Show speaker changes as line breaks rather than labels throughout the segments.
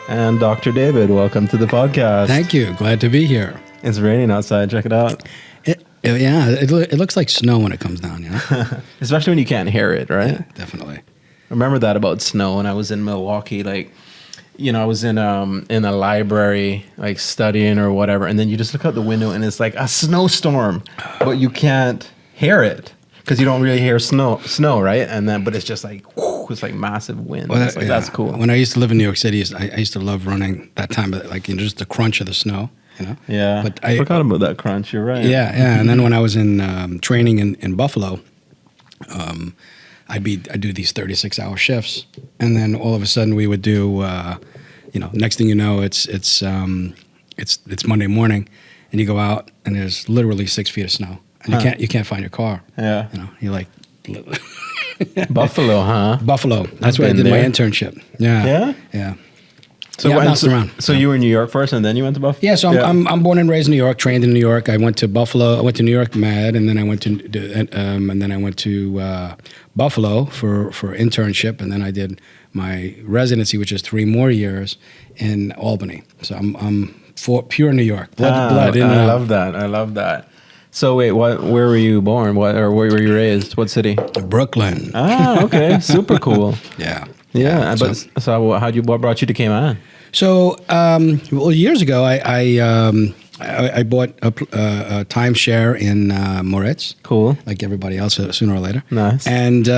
And Dr. David, welcome to the podcast.
Thank you. Glad to be here.
It's raining outside. Check it out.
It looks like snow when it comes down, you know?
Especially when you can't hear it, right?
Yeah, definitely.
I remember that about snow when I was in Milwaukee. Like, you know, I was in a library, like studying or whatever, and then you just look out the window and it's like a snowstorm, but you can't hear it because you don't really hear snow, right? And then, but it's just like, whoo, it's like massive wind.
Well,
that's cool.
When I used to live in New York City, I used to love running that time, but like, you know, just the crunch of the snow, you know?
Yeah,
but
I forgot about that crunch. You're right.
Yeah. And then when I was in training in Buffalo, I'd do these 36-hour shifts, and then all of a sudden we would do, you know, next thing you know, it's Monday morning, and you go out and there's literally 6 feet of snow, and you can't find your car.
Yeah,
you know, you're like
Buffalo, huh?
Buffalo. That's where I did my internship. Yeah.
So
I bounced around.
So you were in New York first, and then you went to Buffalo.
Yeah, so I'm born and raised in New York, trained in New York. I went to Buffalo. I went to New York Med, and then I went to Buffalo for internship, and then I did my residency, which is 3 more years in Albany. So I'm for pure New York, blood.
I love that. So wait, where were you born? Where were you raised? What city?
Brooklyn.
Okay, super cool.
Yeah.
What brought you to Cayman?
So, years ago, I bought a timeshare in Moritz.
Cool.
Like everybody else, sooner or later.
Nice.
And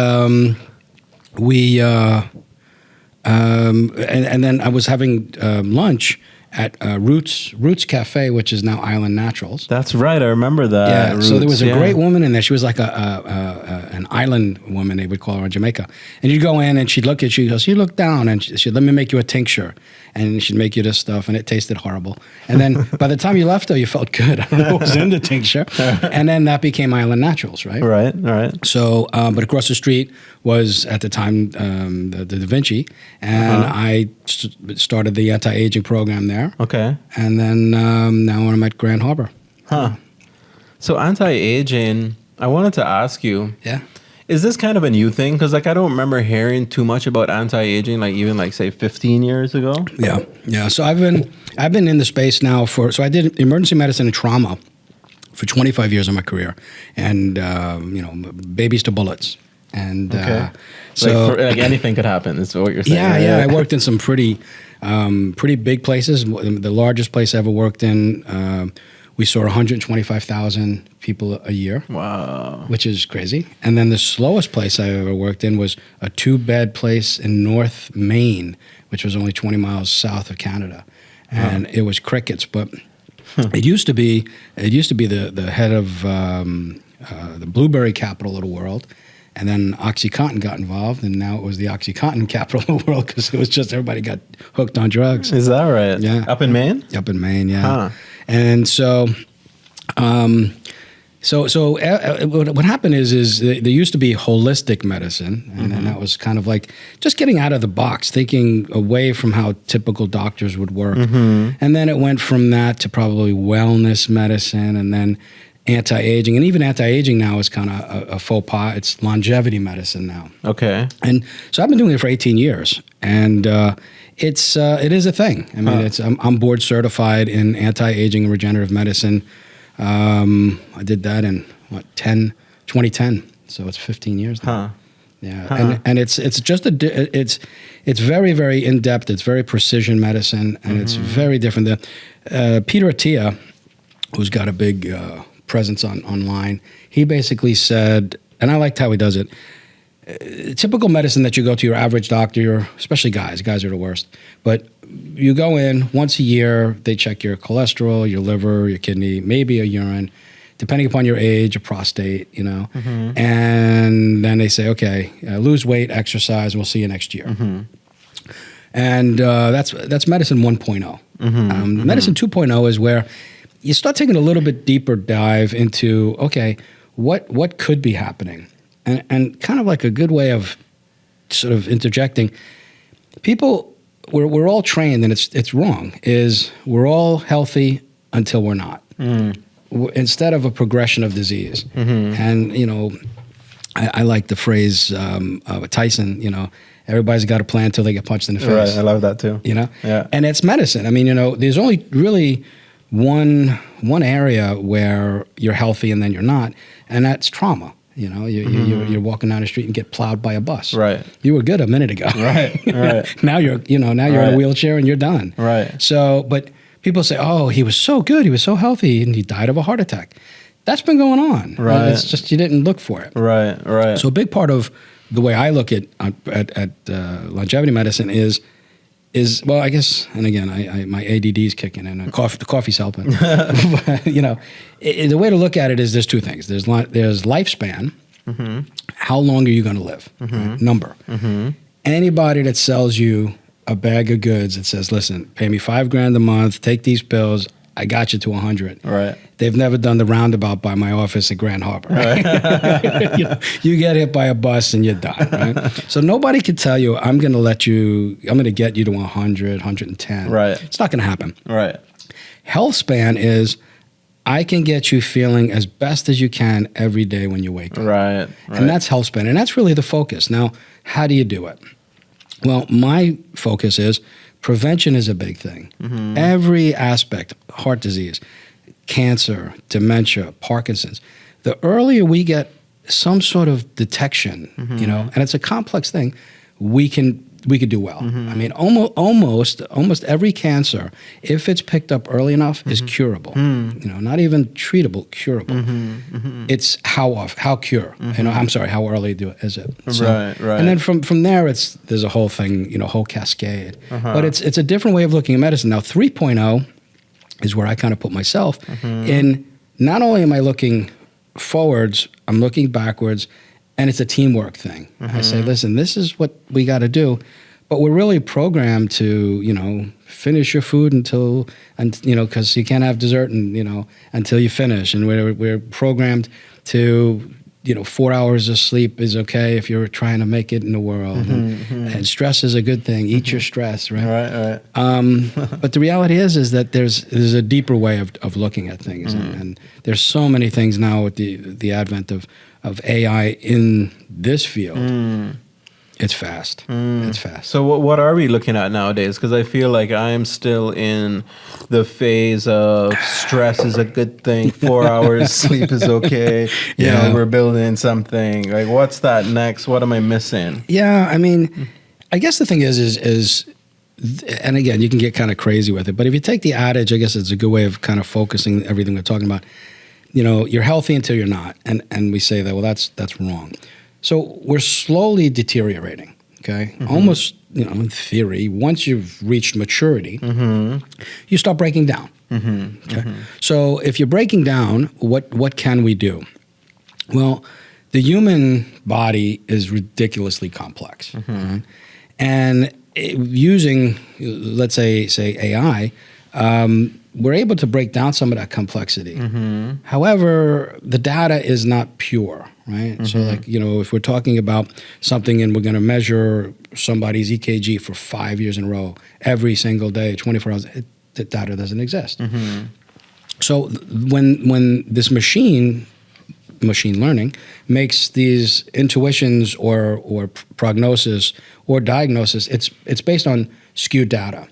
and then I was having lunch at Roots Cafe, which is now Island Naturals.
That's right. I remember that.
Yeah.
Roots,
So there was a great woman in there. She was like an island woman, they would call her in Jamaica. And you'd go in and she'd look at you. She goes, "You look down," and she'd, "Let me make you a tincture." And she'd make you this stuff, and it tasted horrible. And then by the time you left, though, you felt good. I don't know what was in the tincture. And then that became Island Naturals, right?
Right. All right.
So, but across the street was at the time the Da Vinci, and I started the anti-aging program there.
Okay.
And then now I'm at Grand Harbor.
Huh. So anti-aging, I wanted to ask you.
Yeah.
Is this kind of a new thing? Because like I don't remember hearing too much about anti-aging, like even like say 15 years ago.
Yeah. So I've been in the space now so I did emergency medicine and trauma for 25 years of my career, and you know, babies to bullets, and
so like anything could happen. Is what you're saying?
Yeah. I worked in some pretty big places. The largest place I ever worked in. We saw 125,000 people a year. Wow. Which is crazy. And then the slowest place I ever worked in was a 2-bed place in North Maine, which was only 20 miles south of Canada. And it was crickets. But it used to be the head of the blueberry capital of the world. And then OxyContin got involved, and now it was the OxyContin capital of the world because it was just everybody got hooked on drugs.
Is that right?
Yeah.
Up in Maine?
Up in Maine, yeah. And so, what happened is there used to be holistic medicine, and then that was kind of like just getting out of the box, thinking away from how typical doctors would work. And then it went from that to probably wellness medicine, and then anti-aging. And even anti-aging now is kind of a faux pas. It's longevity medicine now.
Okay.
And so I've been doing it for 18 years, and it is a thing. I mean, I'm board certified in anti-aging and regenerative medicine. I did that in 2010, so it's 15 years now. Yeah, and it's just it's very, very in depth. It's very precision medicine, and it's very different. Peter Attia, who's got a big presence online, he basically said, and I liked how he does it. Typical medicine that you go to your average doctor, especially guys are the worst, but you go in once a year, they check your cholesterol, your liver, your kidney, maybe a urine, depending upon your age, your prostate, you know, and then they say, okay, lose weight, exercise, we'll see you next year. And that's medicine 1.0. Medicine 2.0 is where you start taking a little bit deeper dive into, okay, what could be happening? And kind of like a good way of sort of interjecting, people, we're all trained, and it's wrong, is we're all healthy until we're not, instead of a progression of disease. And, you know, I like the phrase of Tyson, you know, everybody's got a plan until they get punched in the face.
Right. I love that too.
You know?
Yeah.
And it's medicine. I mean, there's only really one area where you're healthy and then you're not, and that's trauma. You're walking down the street and get plowed by a bus.
Right.
You were good a minute ago.
Right. Right.
Now you're in a wheelchair and you're done.
Right.
So, but people say, "Oh, he was so good. He was so healthy, and he died of a heart attack." That's been going on.
Right.
It's just you didn't look for it.
Right. Right.
So a big part of the way I look at longevity medicine is well, I guess, and again, my ADD is kicking in, and the coffee's helping. But, the way to look at it is there's two things. There's lifespan. Mm-hmm. How long are you going to live?
Mm-hmm.
Right? Number. Mm-hmm. Anybody that sells you a bag of goods that says, "Listen, pay me $5,000 a month, take these pills, I got you to 100."
Right.
They've never done the roundabout by my office at Grand Harbor. Right? you get hit by a bus and you're done. Right? So nobody can tell you, I'm going to get you to 100, 110.
Right.
It's not going to happen.
Right.
Health span is, I can get you feeling as best as you can every day when you wake up.
Right.
And that's health span. And that's really the focus. Now, how do you do it? Well, my focus is prevention is a big thing. Mm-hmm. Every aspect, heart disease, cancer, dementia, Parkinson's, the earlier we get some sort of detection,
mm-hmm.
And it's a complex thing, we could do well.
Mm-hmm.
I mean, almost every cancer, if it's picked up early enough, is
Mm-hmm.
curable. Mm-hmm. Not even treatable, curable. Mm-hmm. Mm-hmm. It's how cure.
Mm-hmm.
I'm sorry, how early is it? So,
right.
And then from there, there's a whole thing, whole cascade. Uh-huh. But it's a different way of looking at medicine. Now, 3.0 is where I kind of put myself in. Not only am I looking forwards, I'm looking backwards, and it's a teamwork thing. I say, listen, this is what we got to do, but we're really programmed to, finish your food because you can't have dessert until you finish, and we're programmed to 4 hours of sleep is okay if you're trying to make it in the world, and stress is a good thing. Eat your stress, right? Right. But the reality is that there's a deeper way of looking at things, and there's so many things now with the advent of AI in this field. It's fast. It's fast.
So what are we looking at nowadays? Because I feel like I am still in the phase of stress is a good thing. 4 hours sleep is okay. We're building something. Like, what's that next? What am I missing?
Yeah, I mean, I guess the thing is, and again, you can get kind of crazy with it. But if you take the adage, I guess it's a good way of kind of focusing everything we're talking about. You're healthy until you're not, and we say that. Well, that's wrong. So we're slowly deteriorating, okay? Mm-hmm. Almost, in theory, once you've reached maturity, you start breaking down, okay? So if you're breaking down, what can we do? Well, the human body is ridiculously complex, right? And using, let's say AI, we're able to break down some of that complexity. However, the data is not pure, right? So if we're talking about something and we're going to measure somebody's EKG for 5 years in a row, every single day, 24 hours, the data doesn't exist. So when this machine learning makes these intuitions or prognosis or diagnosis, it's based on skewed data.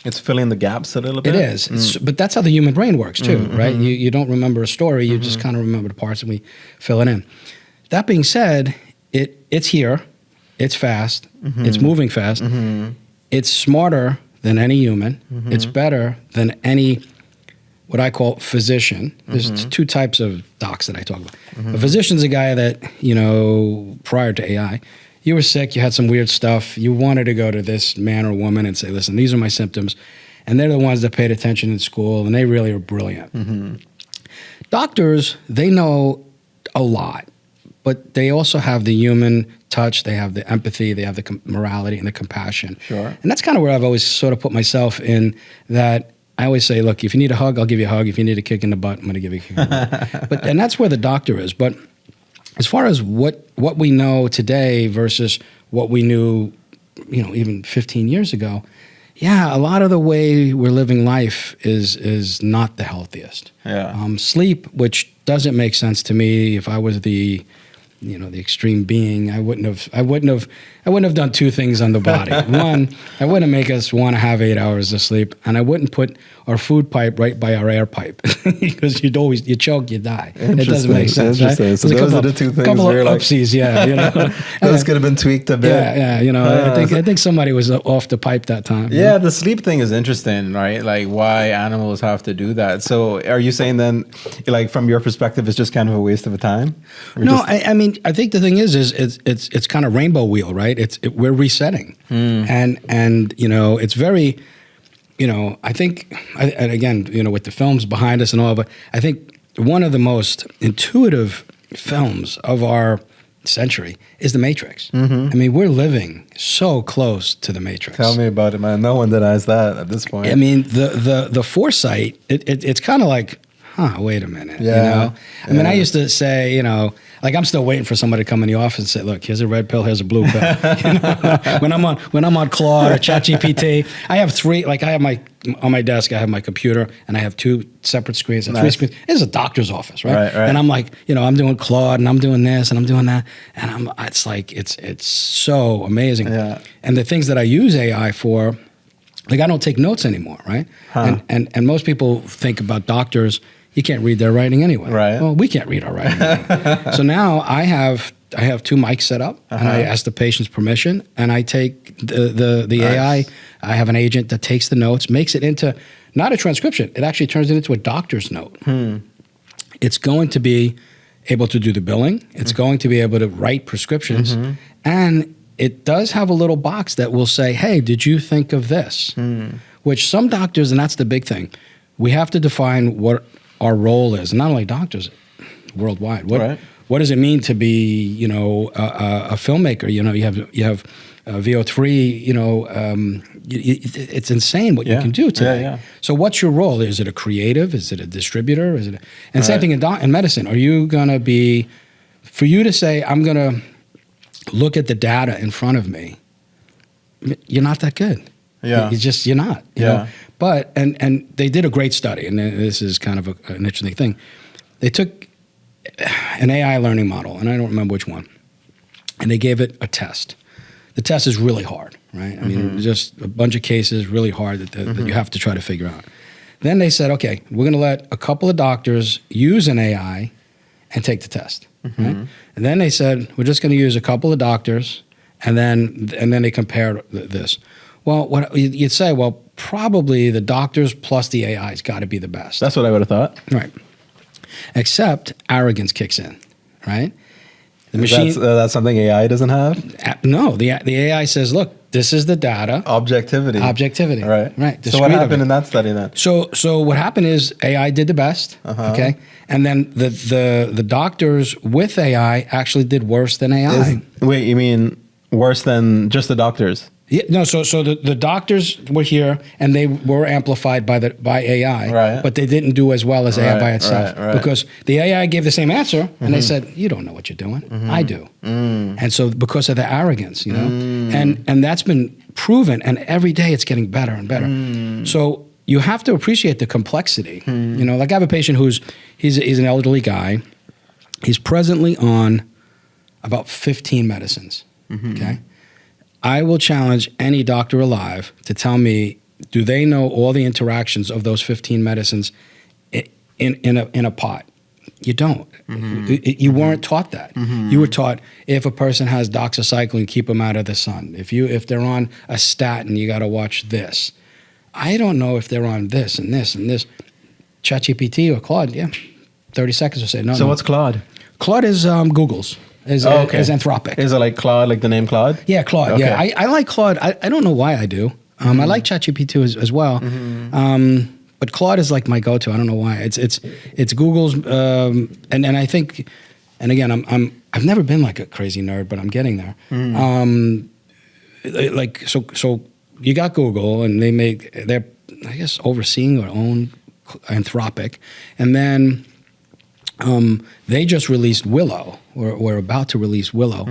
It's filling the gaps a little bit.
It is. But that's how the human brain works too, right? You don't remember a story, you just kind of remember the parts and we fill it in. That being said, it's here, it's fast, it's moving fast, it's smarter than any human, it's better than any, what I call physician. There's two types of docs that I talk about. A physician's a guy that, prior to AI, you were sick, you had some weird stuff, you wanted to go to this man or woman and say, listen, these are my symptoms. And they're the ones that paid attention in school, and they really are brilliant. Doctors, they know a lot, but they also have the human touch, they have the empathy, they have the morality and the compassion.
Sure.
And that's kind of where I've always sort of put myself in, that I always say, look, if you need a hug, I'll give you a hug. If you need a kick in the butt, I'm going to give you a kick in the butt. And that's where the doctor is. But as far as what we know today versus what we knew, even 15 years ago, a lot of the way we're living life is not the healthiest.
Yeah.
Sleep, which doesn't make sense to me. If I was the the extreme being, I wouldn't have done two things on the body. One, I wouldn't make us want to have 8 hours of sleep, and I wouldn't put our food pipe right by our air pipe because you choke, you die. It doesn't make sense.
Interesting.
Right?
So those are the two things.
Couple of
where
upsies, yeah.
Those could have been tweaked a bit.
Yeah. I think somebody was off the pipe that time.
Yeah, the sleep thing is interesting, right? Like why animals have to do that. So are you saying then, like from your perspective, it's just kind of a waste of a time?
No, I mean, I think the thing is it's kind of rainbow wheel, right? We're resetting, and it's very, I think, and again, with the films behind us and all, but I think one of the most intuitive films of our century is The Matrix. I mean, we're living so close to The Matrix.
Tell me about it, man. No one denies that at this point.
I mean, the foresight, it's kind of like, wait a minute.
Yeah.
I mean, I used to say, like I'm still waiting for somebody to come in the office and say, look, here's a red pill, here's a blue pill. When I'm on Claude or ChatGPT, I have three, like on my desk, I have my computer and I have two separate screens and three screens. This is a doctor's office, right? And I'm like, I'm doing Claude and I'm doing this and I'm doing that. And it's like, it's so amazing. Yeah. And the things that I use AI for, like I don't take notes anymore, right? And most people think about doctors, you can't read their writing anyway. Right. Well, we can't read our writing anyway. So now I have two mics set up, and I ask the patient's permission, and I take the AI. I have an agent that takes the notes, makes it into not a transcription. It actually turns it into a doctor's note. It's going to be able to do the billing. It's going to be able to write prescriptions, and it does have a little box that will say, "Hey, did you think of this?" Which some doctors, and that's the big thing, we have to define what our role is, and not only doctors, worldwide. What does it mean to be, a filmmaker? You have VO3. It's insane what you can do today. So, what's your role? Is it a creative? Is it a distributor? And same thing in medicine. Are you gonna be, for you to say, I'm gonna look at the data in front of me? You're not that good. Yeah, you're not. You know? But and they did a great study, and this is kind of an interesting thing. They took an AI learning model, and I don't remember which one, and they gave it a test. The test is really hard, right? I mean, just a bunch of cases, really hard that you have to try to figure out. Then they said, okay, we're going to let a couple of doctors use an AI and take the test. Right? And then they said, we're just going to use a couple of doctors, and then they compared this. Well, what you'd say, well, probably the doctors plus the AI's got to be the best.
That's what I would have thought.
Right. Except arrogance kicks in, right?
The machine. That's something AI doesn't have?
No, the AI says, look, this is the data.
Objectivity.
Right.
So what happened in that study then?
So what happened is AI did the best, okay? And then the doctors with AI actually did worse than AI.
Wait, you mean worse than just the doctors?
Yeah, no, so the doctors were here and they were amplified by AI, but they didn't do as well as AI by itself because the AI gave the same answer and they said, you don't know what you're doing, I do. And so because of the arrogance, and that's been proven, and every day it's getting better and better. So you have to appreciate the complexity. Like I have a patient he's an elderly guy. He's presently on about 15 medicines, okay? I will challenge any doctor alive to tell me, do they know all the interactions of those 15 medicines in a pot? You don't. You weren't taught that. You were taught if a person has doxycycline, keep them out of the sun. If they're on a statin, you got to watch this. I don't know if they're on this and this and this. ChatGPT or Claude, 30 seconds will say no.
So what's Claude?
Claude is Google's. Is Anthropic.
Is it like Claude, like the name Claude?
Yeah, Claude. Okay. Yeah, I like Claude. I don't know why I do. I like ChatGPT as well. But Claude is like my go-to. I don't know why. It's Google's, and I think, and again, I've never been like a crazy nerd, but I'm getting there. So you got Google, and they're I guess overseeing their own Anthropic, and then. They just released Willow. We're about to release Willow.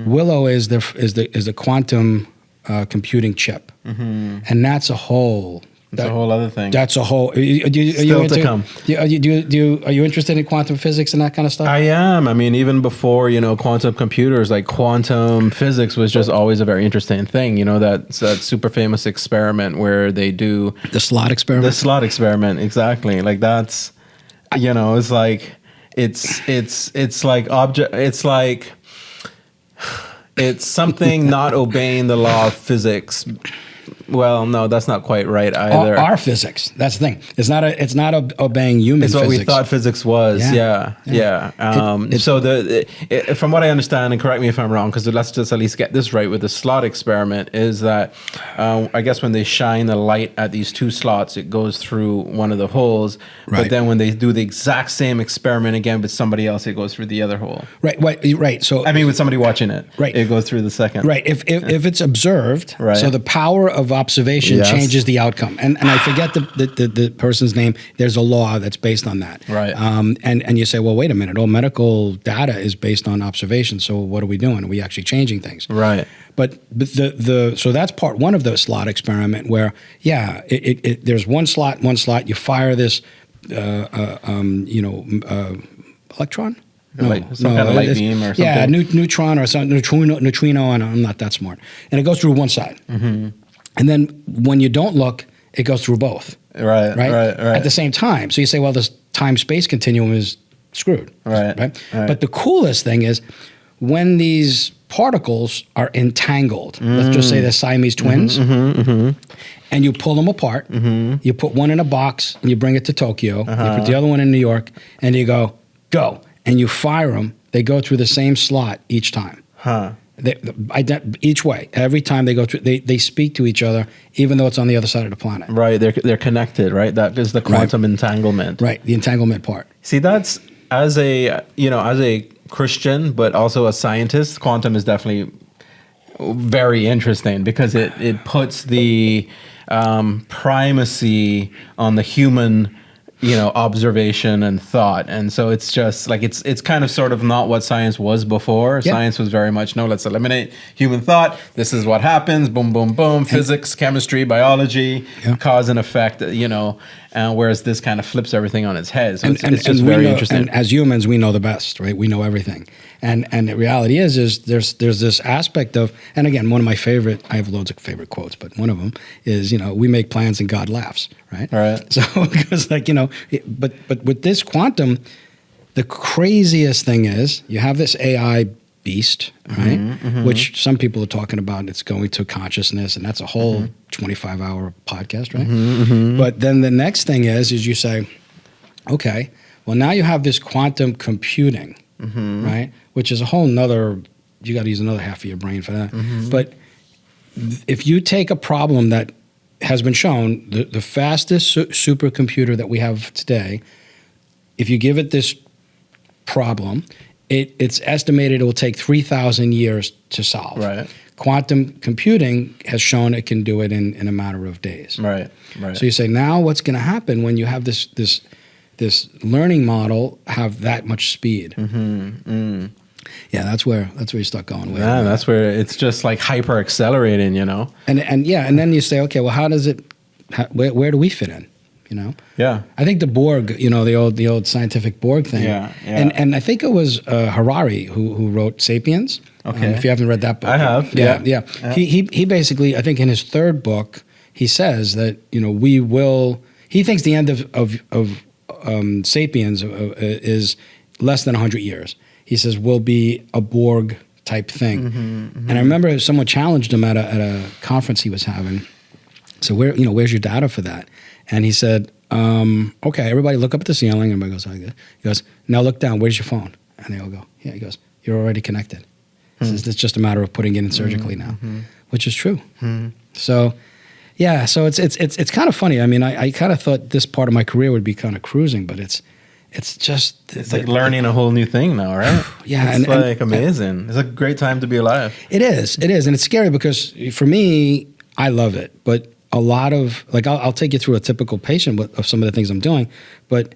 Willow is the quantum computing chip, and that's a whole
It's a whole other thing.
That's a whole.
Still to come.
Are you interested in quantum physics and that kind of stuff?
I am. I mean, even before, quantum computers, like quantum physics was just always a very interesting thing. That super famous experiment where they do
the slot experiment.
The slot experiment, exactly. Like that's, it's like it's something not obeying the law of physics. Well, no, that's not quite right either.
Our physics. That's the thing. It's not obeying human physics.
It's what we thought physics was. Yeah. So from what I understand, and correct me if I'm wrong, because let's just at least get this right with the slot experiment, is that I guess when they shine the light at these two slots, it goes through one of the holes. Right. But then when they do the exact same experiment again with somebody else, it goes through the other hole.
Right. So
I mean, with somebody watching it,
right,
it goes through the second.
Right. If it's observed,
right.
So the power of observation changes the outcome. And I forget the person's name. There's a law that's based on that.
Right.
And you say, well, wait a minute. All medical data is based on observation. So what are we doing? Are we actually changing things?
Right.
But so that's part one of the slot experiment where, there's one slot. You fire this, electron.
Some kind of light beam or something.
Yeah, neutron or some neutrino, and I'm not that smart. And it goes through one side. Mm-hmm. And then when you don't look, it goes through both.
Right.
At the same time. So you say, well, this time-space continuum is screwed. Right. But the coolest thing is when these particles are entangled, let's just say they're Siamese twins, and you pull them apart, you put one in a box, and you bring it to Tokyo, you put the other one in New York, and you go, and you fire them, they go through the same slot each time. Each way. Every time they go through, they speak to each other, even though it's on the other side of the planet.
Right, they're connected, right? That is the quantum entanglement.
Right, the entanglement part.
See, that's, as a Christian, but also a scientist, quantum is definitely very interesting because it puts the primacy on the human observation and thought. And so it's just like, it's kind of sort of not what science was before. Yeah. Science was very much, no, let's eliminate human thought. This is what happens. Boom, boom, boom. Physics, chemistry, biology, cause and effect, whereas this kind of flips everything on its head. So it's just very interesting.
And as humans, we know the best, right? We know everything. And the reality is there's this aspect of, and again, one of my favorite, I have loads of favorite quotes, but one of them is, we make plans and God laughs, right?
Right.
So because but with this quantum, the craziest thing is you have this AI beast, right? Which some people are talking about, it's going to consciousness, and that's a whole 25-hour podcast, right? But then the next thing is you say, okay, well, now you have this quantum computing, right? Which is a whole nother, you got to use another half of your brain for that. But if you take a problem that has been shown, the fastest supercomputer that we have today, if you give it this problem, it's estimated it will take 3,000 years to solve.
Right.
Quantum computing has shown it can do it in a matter of days.
Right.
So you say, now what's going to happen when you have this learning model have that much speed? Yeah, that's where you start going with.
Yeah, that's where it's just like hyper accelerating,
And then you say, okay, well, how does it? Where do we fit in?
Yeah.
I think the Borg, the old scientific Borg thing.
Yeah.
And I think it was Harari who wrote *Sapiens*.
Okay.
If you haven't read that book,
I have.
Yeah. He basically, I think in his third book, he says that we will. He thinks the end of *Sapiens* is less than 100 years. He says we'll be a Borg type thing. And I remember someone challenged him at a conference he was having. So where's your data for that? And he said, okay, everybody look up at the ceiling. Everybody goes like this. He goes, now look down. Where's your phone? And they all go, yeah. He goes, you're already connected. He says, it's just a matter of putting it in surgically now, which is true. So, yeah, so it's kind of funny. I mean, I kind of thought this part of my career would be kind of cruising, but it's
like learning a whole new thing now, right?
Yeah.
It's amazing. It's a great time to be alive.
It is. And it's scary because for me, I love it. But a lot of, like, I'll take you through a typical patient of some of the things I'm doing. But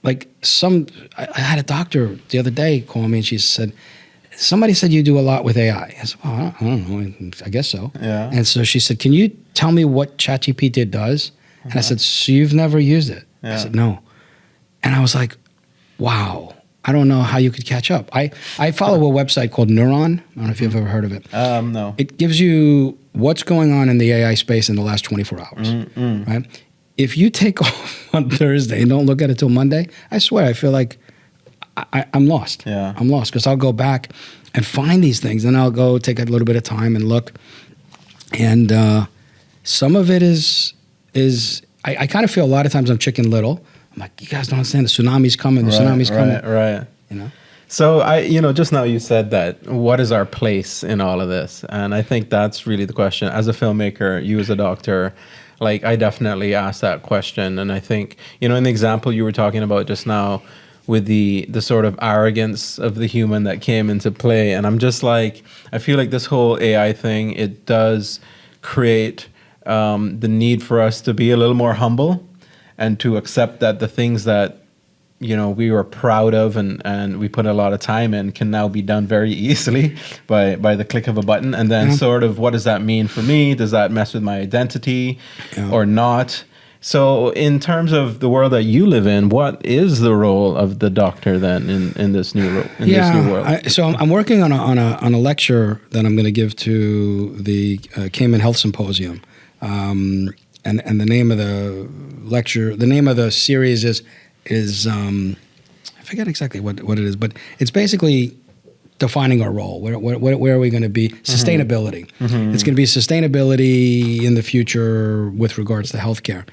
like I had a doctor the other day call me and she said, somebody said you do a lot with AI. I said, well, I don't know. I guess so.
Yeah.
And so she said, can you tell me what ChatGPT does And I said, so you've never used it?
Yeah.
I said, no. And I was like, wow, I don't know how you could catch up. I follow a website called Neuron. I don't know if you've ever heard of it.
No.
It gives you what's going on in the AI space in the last 24 hours, right? If you take off on Thursday and don't look at it till Monday, I swear I feel like I'm lost.
Yeah.
I'm lost because I'll go back and find these things. Then I'll go take a little bit of time and look. And some of it is I kind of feel a lot of times I'm Chicken Little. I'm like, you guys don't understand. The tsunami's coming. The tsunami's coming.
Right.
You know.
So just now you said that. What is our place in all of this? And I think that's really the question. As a filmmaker, you as a doctor, like I definitely asked that question. And I think in the example you were talking about just now, with the sort of arrogance of the human that came into play, and I'm just like, I feel like this whole AI thing, it does create the need for us to be a little more humble and to accept that the things that we were proud of and we put a lot of time in can now be done very easily by the click of a button. And then sort of, what does that mean for me? Does that mess with my identity or not? So in terms of the world that you live in, what is the role of the doctor then in this new this new world?
So I'm working on a lecture that I'm going to give to the Cayman Health Symposium. And the name of the lecture, the name of the series is I forget exactly what it is, but it's basically defining our role. Where are we going to be? Sustainability. It's going to be sustainability in the future with regards to healthcare.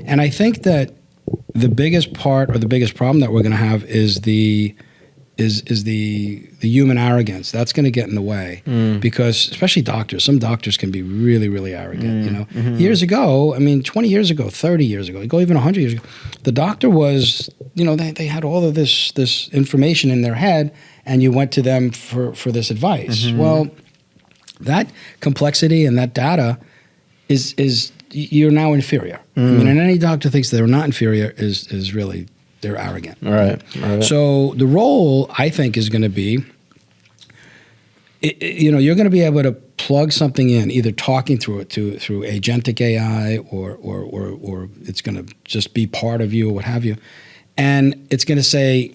And I think that the biggest part or the biggest problem that we're going to have is the human arrogance. That's going to get in the way because especially doctors, some doctors can be really, really arrogant. Years ago, 20 years ago, 30 years ago, go even 100 years ago, the doctor was, they had all of this information in their head and you went to them for this advice. Well, that complexity and that data is you're now inferior. And any doctor thinks they're not inferior is really, they're arrogant.
Right.
So the role, I think, is going to be, you're going to be able to plug something in, either talking through it through agentic AI or it's going to just be part of you or what have you. And it's going to say,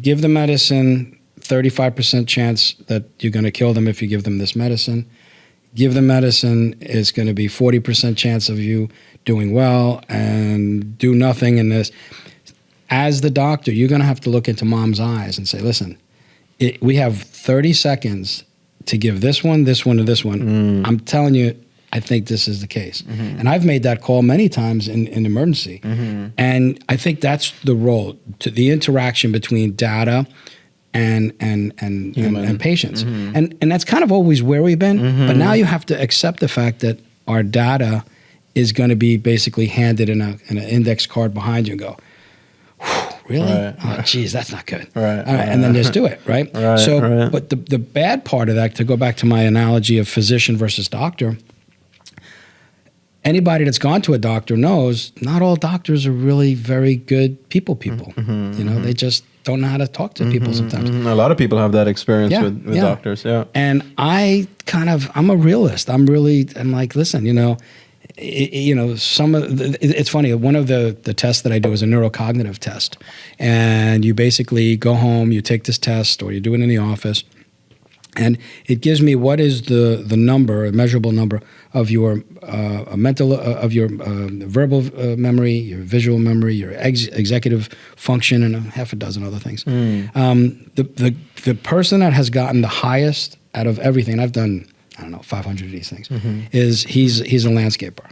give the medicine, 35% chance that you're going to kill them if you give them this medicine. Give the medicine, it's going to be 40% chance of you doing well, and do nothing in this. As the doctor, you're going to have to look into mom's eyes and say, listen, we have 30 seconds to give this one, this one, and this one. I'm telling you, I think this is the case. And I've made that call many times in emergency. And I think that's the role, to the interaction between data and patients. And that's kind of always where we've been. But now you have to accept the fact that our data is going to be basically handed in an index card behind you and go, really?
Right.
Oh, geez, that's not good.
Right.
All right. And then just do it, right? But the bad part of that, to go back to my analogy of physician versus doctor, anybody that's gone to a doctor knows not all doctors are really very good people. They just don't know how to talk to people sometimes.
A lot of people have that experience with doctors. Yeah.
And I'm a realist. I'm like, listen, it's funny. One of the tests that I do is a Neuro-Cognitive Test. And you basically go home, you take this test, or you do it in the office, and it gives me what is the number, a measurable number of your verbal memory, your visual memory, your executive function, and half a dozen other things. The person that has gotten the highest out of everything, and I've done, 500 of these things, is he's a landscaper.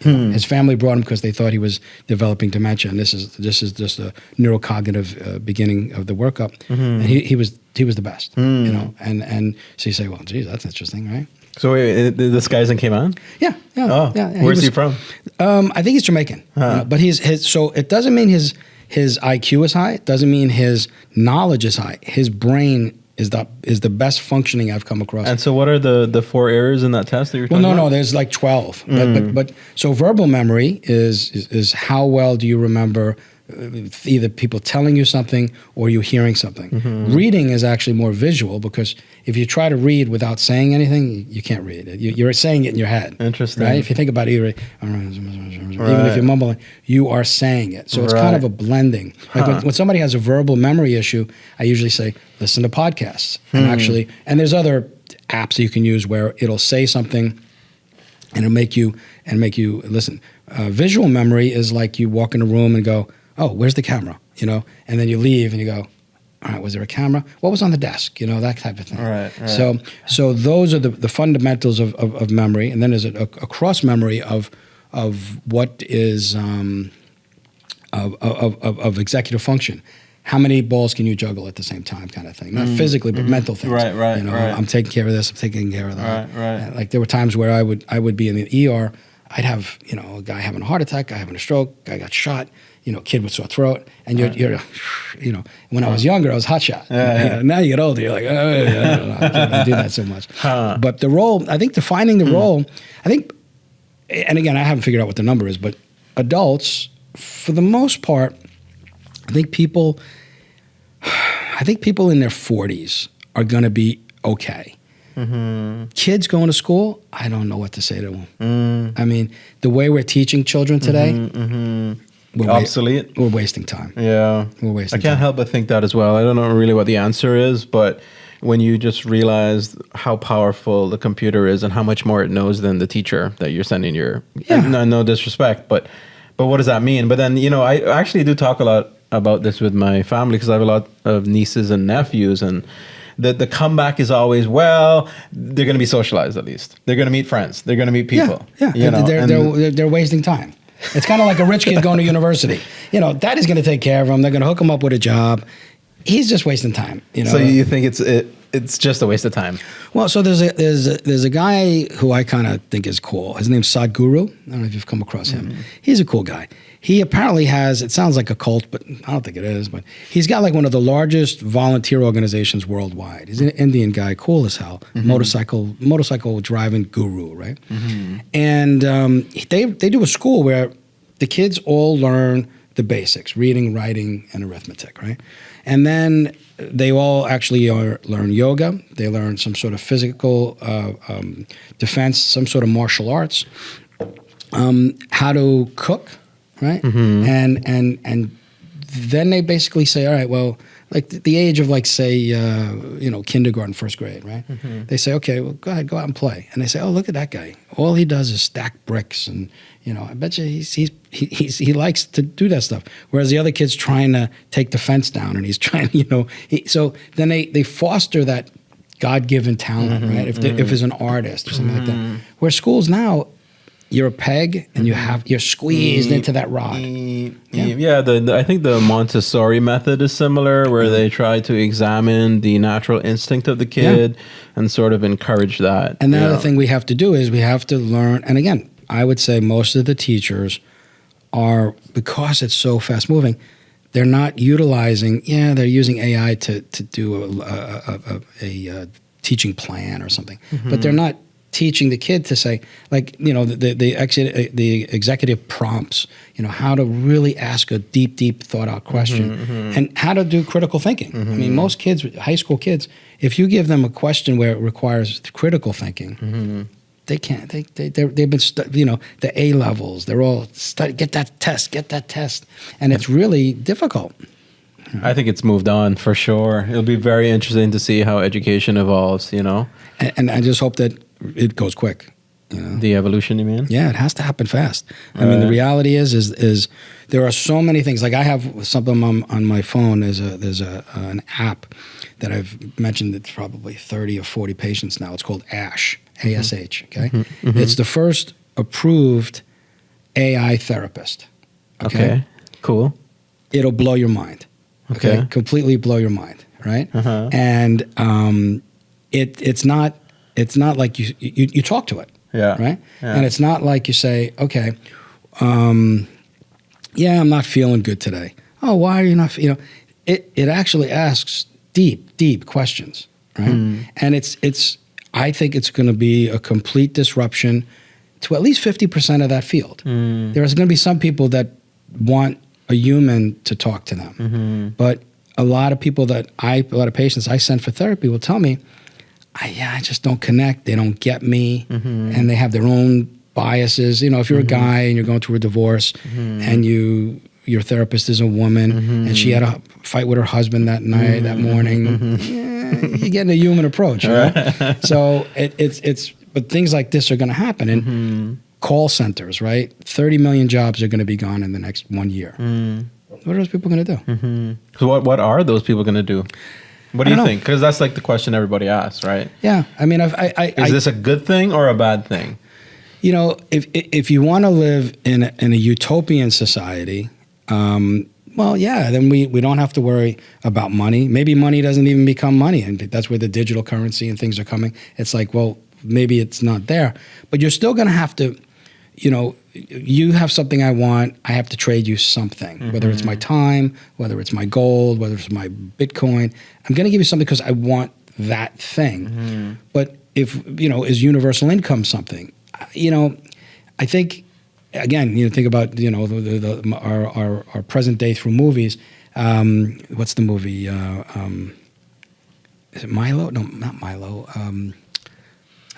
His family brought him because they thought he was developing dementia, and this is just a neurocognitive beginning of the workup. And he was the best, And so you say, well, geez, that's interesting, right?
So wait, this guy's in Cayman?
Yeah.
Where's he from?
I think he's Jamaican, but so it doesn't mean his IQ is high. It doesn't mean his knowledge is high. His brain is the best functioning I've come across.
And so what are the 4 areas in that test that you're talking about?
No, there's like 12. But so verbal memory is how well do you remember either people telling you something or you hearing something. Reading is actually more visual, because if you try to read without saying anything, you can't read it. You're saying it in your head.
Interesting.
Right? If you think about it, even if you're mumbling, you are saying it. So it's kind of a blending. Like when somebody has a verbal memory issue, I usually say, listen to podcasts. And there's other apps that you can use where it'll say something and it'll make you listen. Visual memory is like you walk in a room and go, oh, where's the camera? You know, and then you leave and you go, all right, was there a camera? What was on the desk? You know, that type of thing. Right. So those are the fundamentals of memory, and then there's a cross memory of what is of executive function. How many balls can you juggle at the same time, kind of thing? Not physically, but mental things. Right. You know, I'm taking care of this. I'm taking care of that. Right. Like there were times where I would be in the ER. I'd have, you know, a guy having a heart attack, guy having a stroke, guy got shot, you know, kid with sore throat, and you're you know, when I was younger, I was hot shot. Now you get older, you're like, I can't do that so much. But the role, I think defining the role, I think, and again, I haven't figured out what the number is, but adults, for the most part, I think people in their 40s are going to be okay. Kids going to school, I don't know what to say to them. I mean, the way we're teaching children today, we're
obsolete.
We're wasting time.
Yeah.
We're wasting time.
I can't help but think that as well. I don't know really what the answer is, but when you just realize how powerful the computer is and how much more it knows than the teacher that you're sending no disrespect, but what does that mean? But then, you know, I actually do talk a lot about this with my family, because I have a lot of nieces and nephews, and the comeback is always, well, they're going to be socialized at least. They're going to meet friends. They're going to meet people.
Yeah.
You know,
they're wasting time. It's kind of like a rich kid going to university. You know, daddy's going to take care of him. They're going to hook him up with a job. He's just wasting time. You know.
So you think it's just a waste of time? Well,
so there's a guy who I kind of think is cool. His name's Sadhguru. I don't know if you've come across him. He's a cool guy. He apparently has, it sounds like a cult, but I don't think it is, but he's got like one of the largest volunteer organizations worldwide. He's an Indian guy, cool as hell, motorcycle driving guru, right? And they do a school where the kids all learn the basics, reading, writing, and arithmetic, right? And then they all actually learn yoga. They learn some sort of physical defense, some sort of martial arts, how to cook, right? And then they basically say, all right, well, like the age of like, say, you know, kindergarten, first grade, right? They say, okay, well, go ahead, go out and play. And they say, oh, look at that guy. All he does is stack bricks, and you know, I bet you he likes to do that stuff. Whereas the other kid's trying to take the fence down, and he's trying, you know. So then they foster that God-given talent, right? If there's an artist or something like that. Where schools now, you're a peg and you're squeezed into that rod.
I think the Montessori method is similar, where they try to examine the natural instinct of the kid and sort of encourage that.
And the other thing we have to do is we have to learn, and again, I would say most of the teachers are, because it's so fast moving, they're not utilizing, they're using AI to do a teaching plan or something, but they're not teaching the kid to say, like, you know, the executive prompts, you know, how to really ask a deep thought out question and how to do critical thinking. I mean, most kids, high school kids, if you give them a question where it requires critical thinking, they can't. They've been you know, the A levels. They're all get that test, and it's really difficult.
I think it's moved on for sure. It'll be very interesting to see how education evolves. You know,
and I just hope that it goes quick. You know?
The evolution, you mean?
Yeah, it has to happen fast. I mean, the reality is there are so many things. Like I have something on my phone. There's an app that I've mentioned. It's probably 30 or 40 patients now. It's called ASH. ASH, okay? It's the first approved AI therapist. Okay,
cool.
It'll blow your mind. Okay, completely blow your mind, right? And it's not like you talk to it, right? And it's not like you say, okay, I'm not feeling good today. Oh, why are you not? You know, it actually asks deep questions, right? And it's I think it's going to be a complete disruption to at least 50% of that field. There's going to be some people that want a a human to talk to them. But a lot of patients I send for therapy will tell me, I just don't connect. They don't get me, and they have their own biases. You know, if you're a guy and you're going through a divorce, and your therapist is a woman, and she had a fight with her husband that night, that morning, you're getting a human approach. You know? So but things like this are going to happen. And call centers, right? 30 million jobs are going to be gone in the next 1 year. What are those people going to do?
So what are those people going to do? What do you think? Because that's like the question everybody asks, right?
Yeah, I mean,
is this a good thing or a bad thing?
You know, if you want to live in a utopian society, well, yeah, then we don't have to worry about money. Maybe money doesn't even become money, and that's where the digital currency and things are coming. It's like, well, maybe it's not there, but you're still going to have to, you know, you have something I want, I have to trade you something, whether it's my time, whether it's my gold, whether it's my Bitcoin. I'm going to give you something because I want that thing. But if, you know, is universal income something? You know, I think, again, you know, think about, you know, our present day through movies. What's the movie? Is it Milo? No, not Milo.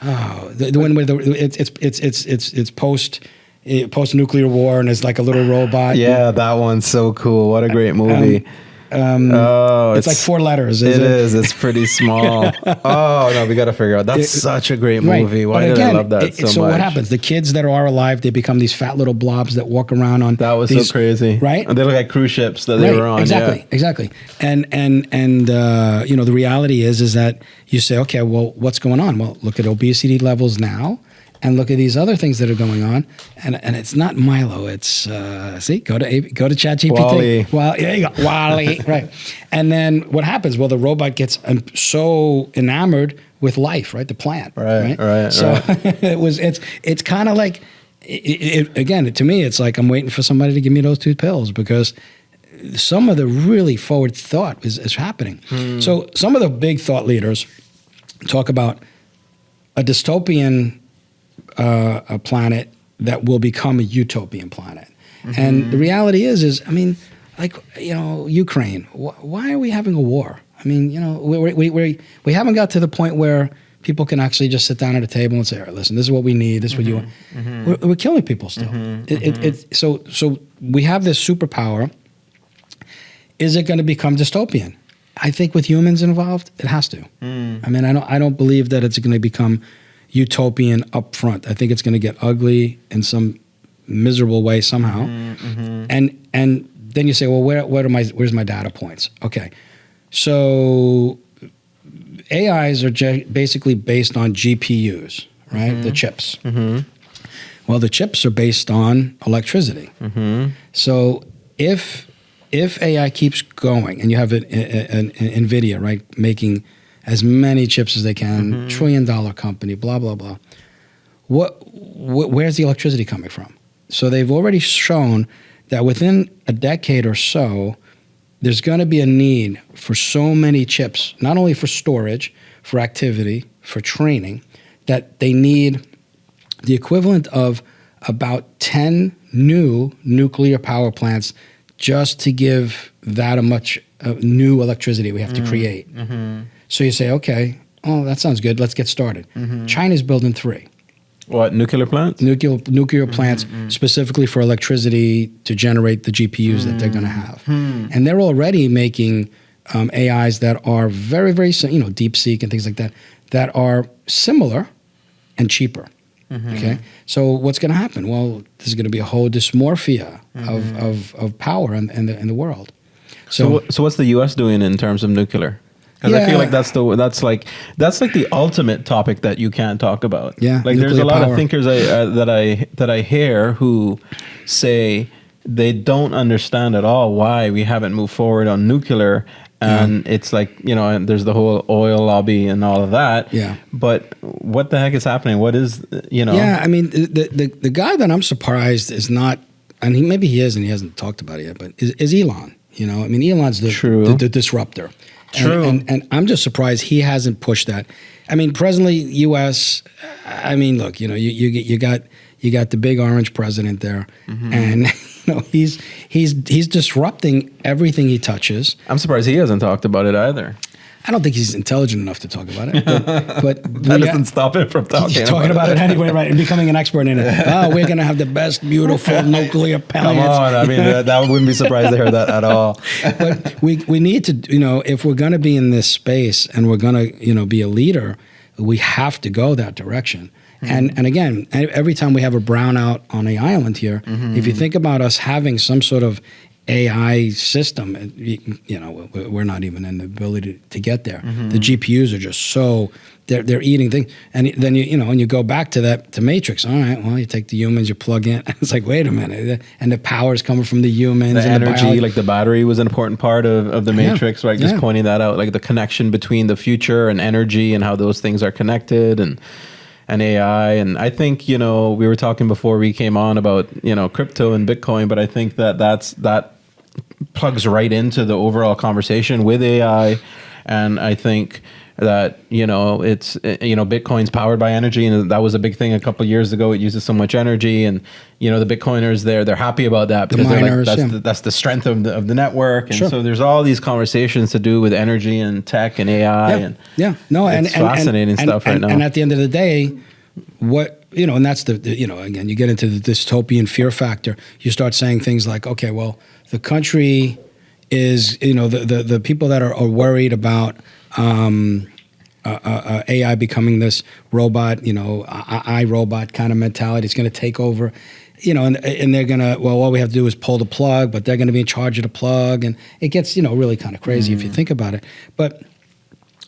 The one where it's post nuclear war, and it's like a little robot.
Yeah, that one's so cool. What a great movie.
It's like 4 letters.
It is. It's pretty small. Oh no, we got to figure out. That's such a great movie.
Right.
Why did I love that so much?
So what happens? The kids that are alive, they become these fat little blobs that walk around on.
That was so crazy,
right?
They look like cruise ships that they were on.
Exactly. And you know, the reality is that you say, okay, well, what's going on? Well, look at obesity levels now. And look at these other things that are going on, and it's not Milo. It's see, go to ChatGPT.
Wall-E.
Well, there you go, Wall-E, right? And then what happens? Well, the robot gets so enamored with life, right? The plant, right? So it's kind of like, again, to me, it's like I'm waiting for somebody to give me those 2 pills, because some of the really forward thought is happening. So some of the big thought leaders talk about a dystopian a planet that will become a utopian planet. And the reality is, I mean, like, you know, Ukraine, why are we having a war? I mean, you know, we haven't got to the point where people can actually just sit down at a table and say, all right, listen, this is what we need, this is what you want. We're killing people still. So we have this superpower. Is it going to become dystopian? I think with humans involved, it has to. I mean, I don't believe that it's going to become utopian up front. I think it's going to get ugly in some miserable way somehow. And then you say, well, where's my data points? Okay, so AIs are basically based on GPUs, right? The chips. Well, the chips are based on electricity. So if AI keeps going, and you have an NVIDIA, right, making as many chips as they can, $1 trillion company, blah, blah, blah. Where's the electricity coming from? So they've already shown that within a decade or so, there's going to be a need for so many chips, not only for storage, for activity, for training, that they need the equivalent of about 10 new nuclear power plants just to give that much new electricity we have to create. So you say, okay, oh, that sounds good. Let's get started. China's building 3.
What, nuclear plants?
Nuclear plants specifically for electricity to generate the GPUs that they're going to have. And they're already making AIs that are very, very, you know, DeepSeek and things like that, that are similar and cheaper. Okay, so what's going to happen? Well, there's going to be a whole dysmorphia of power in the world.
So what's the U.S. doing in terms of nuclear? Because I feel like that's like the ultimate topic that you can't talk about.
Yeah,
like there's a lot of thinkers that I hear who say they don't understand at all why we haven't moved forward on nuclear. And it's like, you know, and there's the whole oil lobby and all of that. Yeah. But what the heck is happening? What is, you know?
Yeah, I mean, the guy that I'm surprised is not, and maybe he is and he hasn't talked about it yet, but is Elon. You know, I mean, Elon's the disruptor.
True.
And I'm just surprised he hasn't pushed that. I mean, presently, U.S., I mean, look, you know, you got the big orange president there, and he's disrupting everything he touches.
I'm surprised he hasn't talked about it either.
I don't think he's intelligent enough to talk about it, but
That doesn't stop him from talking
about it anyway, right? And becoming an expert in it. Oh, we're going to have the best, beautiful nuclear plants.
Come on, I mean, that wouldn't be surprised to hear that at all.
But we need to, if we're going to be in this space and we're going to, be a leader, we have to go that direction. Mm-hmm. And again, every time we have a brownout on the island here, if you think about us having some sort of AI system, we're not even in the ability to get there. Mm-hmm. The GPUs are just so they're eating things, and then and you go back to the Matrix. All right, well, you take the humans, you plug in. It's like, wait a minute, and the power's coming from the humans.
The
and
energy, like the battery, was an important part of the Matrix, right? Just pointing that out, like the connection between the future and energy, and how those things are connected, and AI. And I think, we were talking before we came on about, crypto and Bitcoin, but I think that plugs right into the overall conversation with AI. And I think that, it's, Bitcoin's powered by energy, and that was a big thing a couple of years ago. It uses so much energy, and, the Bitcoiners they're happy about that because
miners,
they're like, that's the strength of the network. And so there's all these conversations to do with energy and tech and AI. It's fascinating stuff right now.
And at the end of the day, and that's again, you get into the dystopian fear factor. You start saying things like, okay, well, the country is, the people that are worried about AI becoming this robot, iRobot kind of mentality. It's going to take over, and they're going to, well, all we have to do is pull the plug, but they're going to be in charge of the plug. And it gets, really kind of crazy if you think about it. But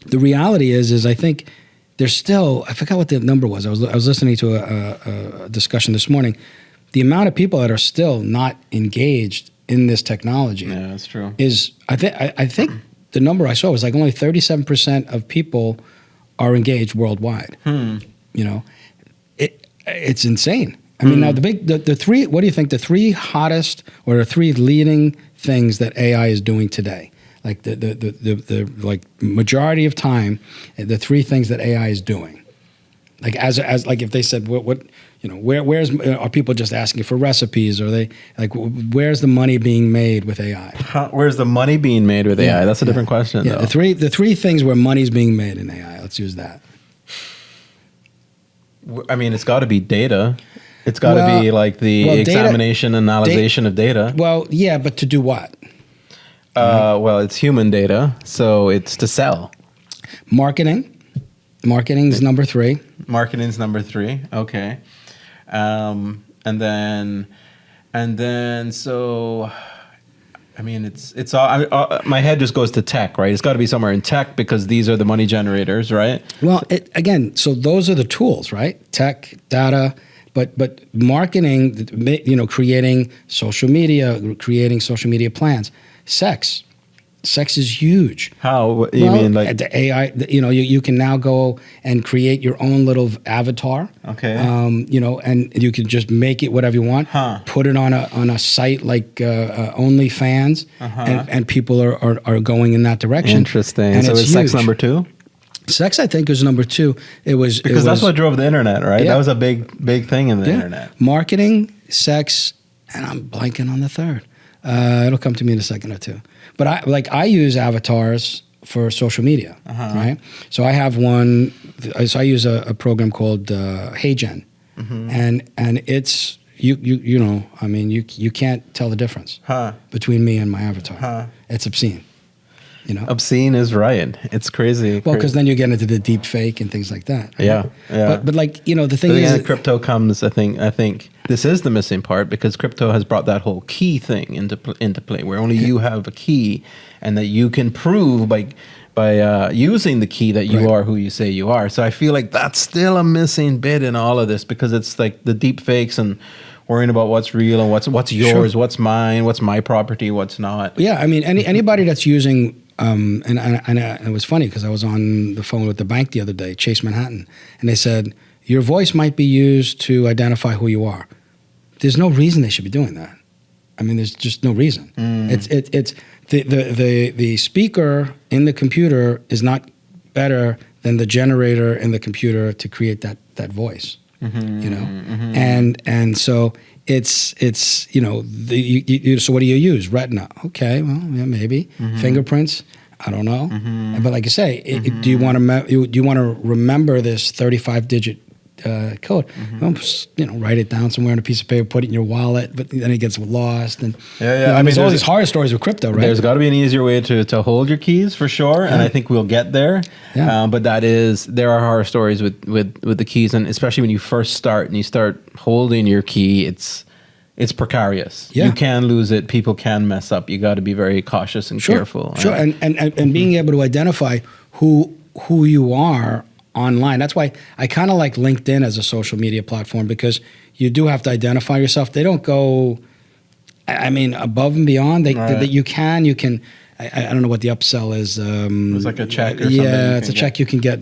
the reality is I think there's still, I forgot what the number was. I was listening to a discussion this morning. The amount of people that are still not engaged in this technology.
Yeah, that's true.
Is I think the number I saw was like only 37% of people are engaged worldwide. It's insane. I mean, now the three. What do you think? The three hottest or the three leading things that AI is doing today? Like the like majority of time, the three things that AI is doing. Like as like if they said what where's are people just asking for recipes, or they like where's the money being made with AI?
Where's the money being made with AI? That's a different question.
Yeah, though. the three things where money's being made in AI. Let's use that.
I mean, it's got to be data. It's got to be like the examination and analyzation of data.
Well, yeah, but to do what?
Well, it's human data, so it's to sell.
Marketing's number 3.
Marketing's number 3. Okay. And then so, I mean, it's all, my head just goes to tech, right? It's got to be somewhere in tech because these are the money generators, right?
Well, again, so those are the tools, right? Tech, data, but marketing, creating social media plans. Sex is huge.
How? You mean like
the AI? You can now go and create your own little avatar.
Okay.
And you can just make it whatever you want. Put it on a site like OnlyFans, and people are going in that direction.
Interesting.
And
so
it's
is sex number 2?
Sex, I think, is number 2. Because
that's what drove the internet, right?
Yeah.
That was a big thing in the internet.
Marketing, sex, and I'm blanking on the third. It'll come to me in a second or two. But I use avatars for social media, right? So I have one. So I use a program called HeyGen, and it's you can't tell the difference between me and my avatar. It's obscene.
Obscene is right. It's crazy.
Well, because then you get into the deep fake and things like that. Right?
Yeah.
But the thing is,
crypto comes. I think this is the missing part because crypto has brought that whole key thing into play, where only you have a key, and that you can prove by using the key that you are who you say you are. So I feel like that's still a missing bit in all of this because it's like the deep fakes and worrying about what's real and what's yours, what's mine, what's my property, what's not.
Yeah, I mean, anybody that's using. And it was funny because I was on the phone with the bank the other day, Chase Manhattan, and they said, your voice might be used to identify who you are. There's no reason they should be doing that. I mean, there's just no reason. It's the speaker in the computer is not better than the generator in the computer to create that voice. And so it's so what do you use? Retina. Okay, well, yeah, maybe. Fingerprints. I don't know. But like you say, do you want to remember this 35-digit code? Well, write it down somewhere on a piece of paper, put it in your wallet, but then it gets lost. And
I mean,
there's all these horror stories with crypto, right?
There's got to be an easier way to hold your keys for sure, and I think we'll get there.
Yeah.
But there are horror stories with the keys, and especially when you first start and you start holding your key, it's precarious.
Yeah.
You can lose it. People can mess up. You got to be very cautious and careful.
Sure, and being able to identify who you are online. That's why I kind of like LinkedIn as a social media platform, because you do have to identify yourself. They don't go, I mean, above and beyond. That you can. I don't know what the upsell is.
It's like a check or something.
Yeah, it's a check you can get.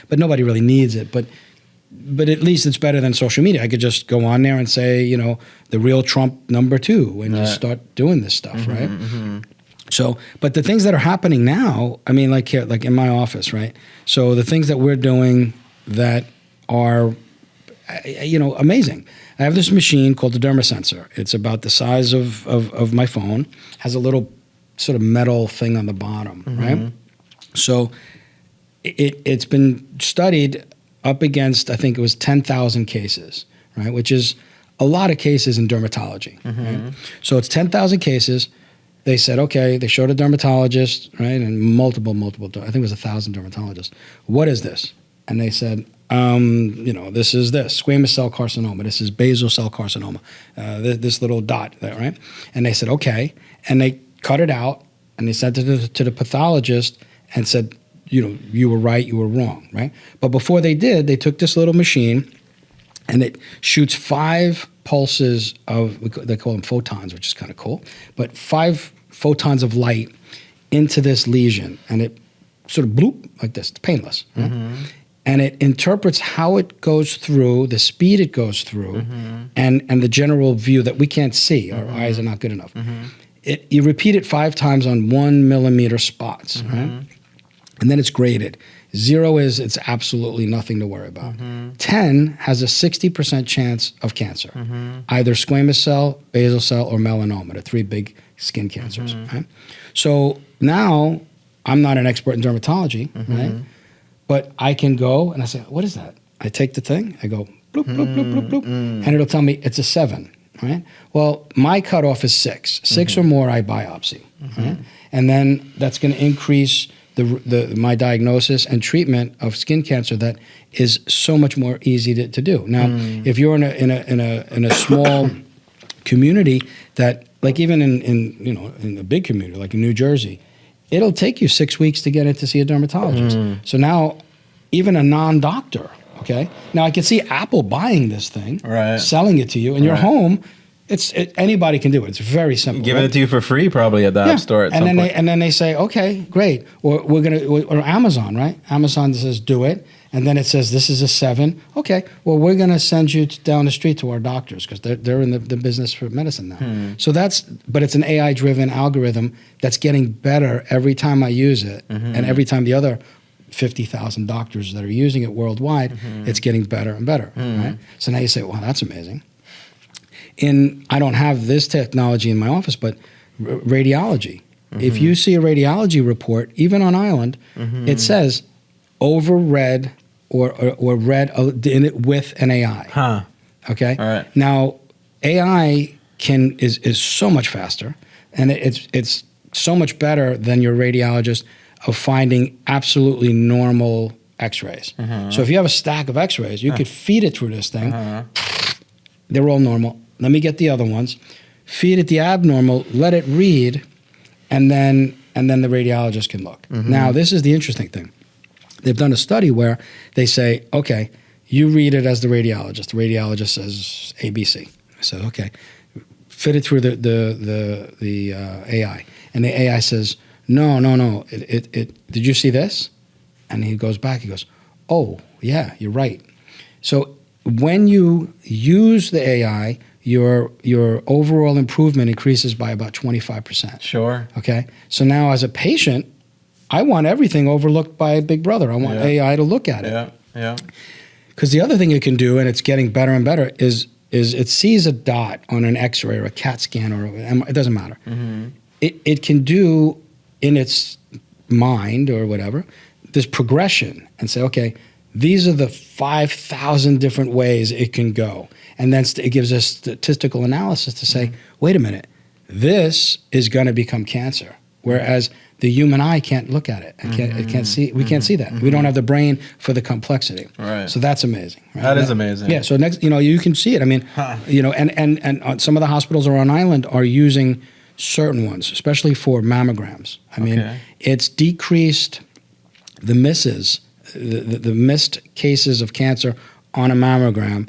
But nobody really needs it. But at least it's better than social media. I could just go on there and say, the real Trump #2 and just start doing this stuff, right? So, but the things that are happening now, I mean, like here, like in my office, right? So the things that we're doing that are, amazing. I have this machine called the derma sensor. It's about the size of my phone, has a little sort of metal thing on the bottom, right? So it's been studied up against, I think it was 10,000 cases, right? Which is a lot of cases in dermatology, right? So it's 10,000 cases. They said, okay, they showed a dermatologist, right? And multiple, I think it was 1,000 dermatologists. What is this? And they said, this is this, squamous cell carcinoma. This is basal cell carcinoma, this little dot there, right? And they said, okay. And they cut it out and they sent it to the pathologist and said, you were right, you were wrong, right? But before they did, they took this little machine and it shoots 5 pulses they call them photons, which is kind of cool, but 5 photons of light into this lesion, and it sort of bloop like this. It's painless, right? And it interprets how it goes through, the speed it goes through, and the general view that we can't see. Our eyes are not good enough. You repeat it 5 times on 1 millimeter spots, right? And then it's graded. 0 is it's absolutely nothing to worry about. 10 has a 60% chance of cancer, either squamous cell, basal cell, or melanoma, the 3 big skin cancers. Right? So now I'm not an expert in dermatology, right? But I can go and I say, what is that? I take the thing, I go bloop, bloop, bloop, bloop, bloop, and it'll tell me it's a 7, right? Well, my cutoff is 6. 6 or more, I biopsy, right? And then that's going to increase my diagnosis and treatment of skin cancer that is so much more easy to do. Now, if you're in a small community that, like even in a big community like in New Jersey, it'll take you 6 weeks to get in to see a dermatologist. So now, even a non-doctor, okay? Now I can see Apple buying this thing, selling it to you in your home. Anybody can do it. It's very simple.
Giving it to you for free, probably at the App Store at some point.
And then they say, okay, great. Or or Amazon, right? Amazon says do it, and then it says this is a 7. Okay, well we're going to send you down the street to our doctors because they're in the business for medicine now. So but it's an AI-driven algorithm that's getting better every time I use it, and every time the other 50,000 doctors that are using it worldwide, it's getting better and better. Right? So now you say, well, that's amazing. I don't have this technology in my office, but radiology. If you see a radiology report, even on island, it says overread or read in it with an AI. Okay. All right. Now, AI is so much faster, and it's so much better than your radiologist of finding absolutely normal X-rays. So if you have a stack of X-rays, you could feed it through this thing. They're all normal. Let me get the other ones, feed it the abnormal, let it read, and then the radiologist can look. Now, this is the interesting thing. They've done a study where they say, okay, you read it as the radiologist. The radiologist says ABC. I said, okay, fit it through the AI. And the AI says, no. Did you see this? And he goes back, he goes, oh, yeah, you're right. So when you use the AI, your overall improvement increases by about 25%.
Sure.
Okay? So now as a patient, I want everything overlooked by Big Brother. I want AI to look at it.
Yeah.
Because the other thing you can do, and it's getting better and better, is is it sees a dot on an X-ray or a CAT scan or it doesn't matter. It can do in its mind or whatever this progression and say, okay, these are the 5,000 different ways it can go. And then it gives us statistical analysis to say, wait a minute, this is going to become cancer. Whereas the human eye can't look at it. It can't see. We can't see that. We don't have the brain for the complexity.
Right.
So that's amazing. Right?
That is amazing.
Yeah. So next, you can see it. I mean, and some of the hospitals around Island are using certain ones, especially for mammograms. I mean, it's decreased the misses, the missed cases of cancer on a mammogram